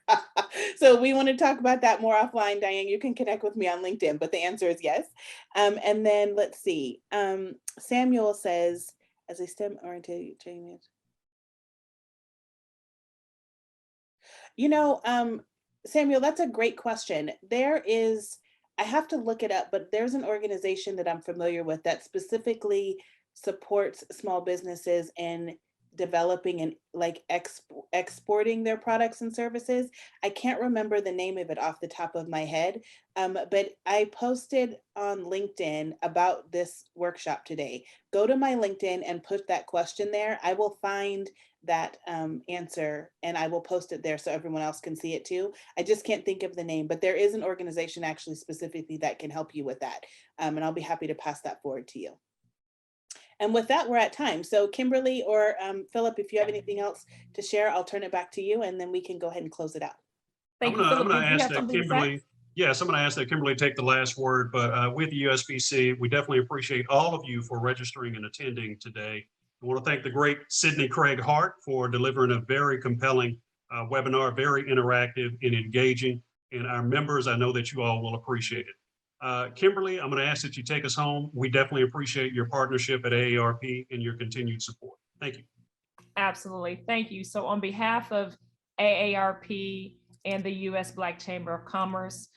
S3: So we want to talk about that more offline, Diane. You can connect with me on LinkedIn, but the answer is yes. And then let's see. Samuel says, as a STEM-oriented training. You know, Samuel, that's a great question. I have to look it up, but there's an organization that I'm familiar with that specifically supports small businesses in developing and like exporting their products and services. I can't remember the name of it off the top of my head, but I posted on LinkedIn about this workshop today. Go to my LinkedIn and put that question there. I will find that answer and I will post it there so everyone else can see it too. I just can't think of the name, but there is an organization actually specifically that can help you with that. And I'll be happy to pass that forward to you. And with that, we're at time. So Kimberly or Philip, if you have anything else to share, I'll turn it back to you and then we can go ahead and close it out.
S2: Thank you, Philip.
S1: I'm going to ask that Kimberly, yes, I'm going to ask that Kimberly take the last word, but with the USBC, we definitely appreciate all of you for registering and attending today. I want to thank the great Sydni Craig-Hart for delivering a very compelling webinar, very interactive and engaging. And our members, I know that you all will appreciate it. Kimberly, I'm going to ask that you take us home. We definitely appreciate your partnership at AARP and your continued support. Thank you.
S2: Absolutely. Thank you. So on behalf of AARP and the U.S. Black Chamber of Commerce,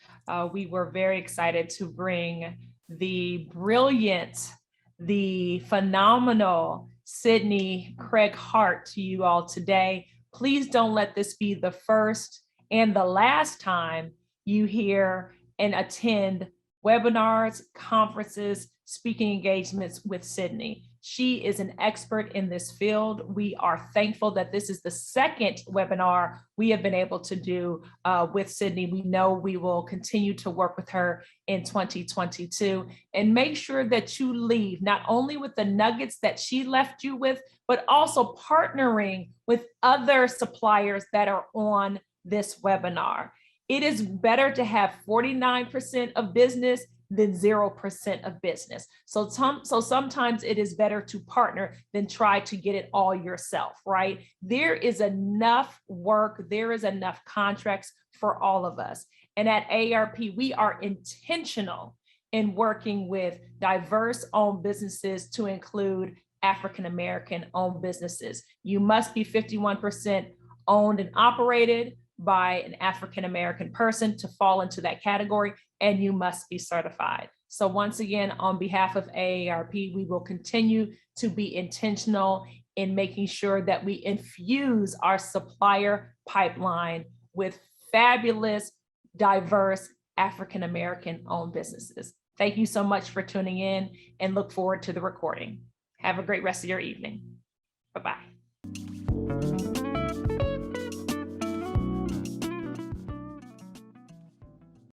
S2: we were very excited to bring the brilliant, the phenomenal Sydni Craig-Hart to you all today. Please don't let this be the first and the last time you hear and attend webinars, conferences, speaking engagements with Sydni. She is an expert in this field. We are thankful that this is the second webinar we have been able to do with Sydni. We know we will continue to work with her in 2022 and make sure that you leave not only with the nuggets that she left you with, but also partnering with other suppliers that are on this webinar. It is better to have 49% of business than 0% of business. So sometimes it is better to partner than try to get it all yourself, right? There is enough work, there is enough contracts for all of us. And at AARP, we are intentional in working with diverse owned businesses to include African-American owned businesses. You must be 51% owned and operated by an African-American person to fall into that category, and you must be certified. So once again, on behalf of AARP, we will continue to be intentional in making sure that we infuse our supplier pipeline with fabulous, diverse African-American owned businesses. Thank you so much for tuning in and look forward to the recording. Have a great rest of your evening. Bye-bye.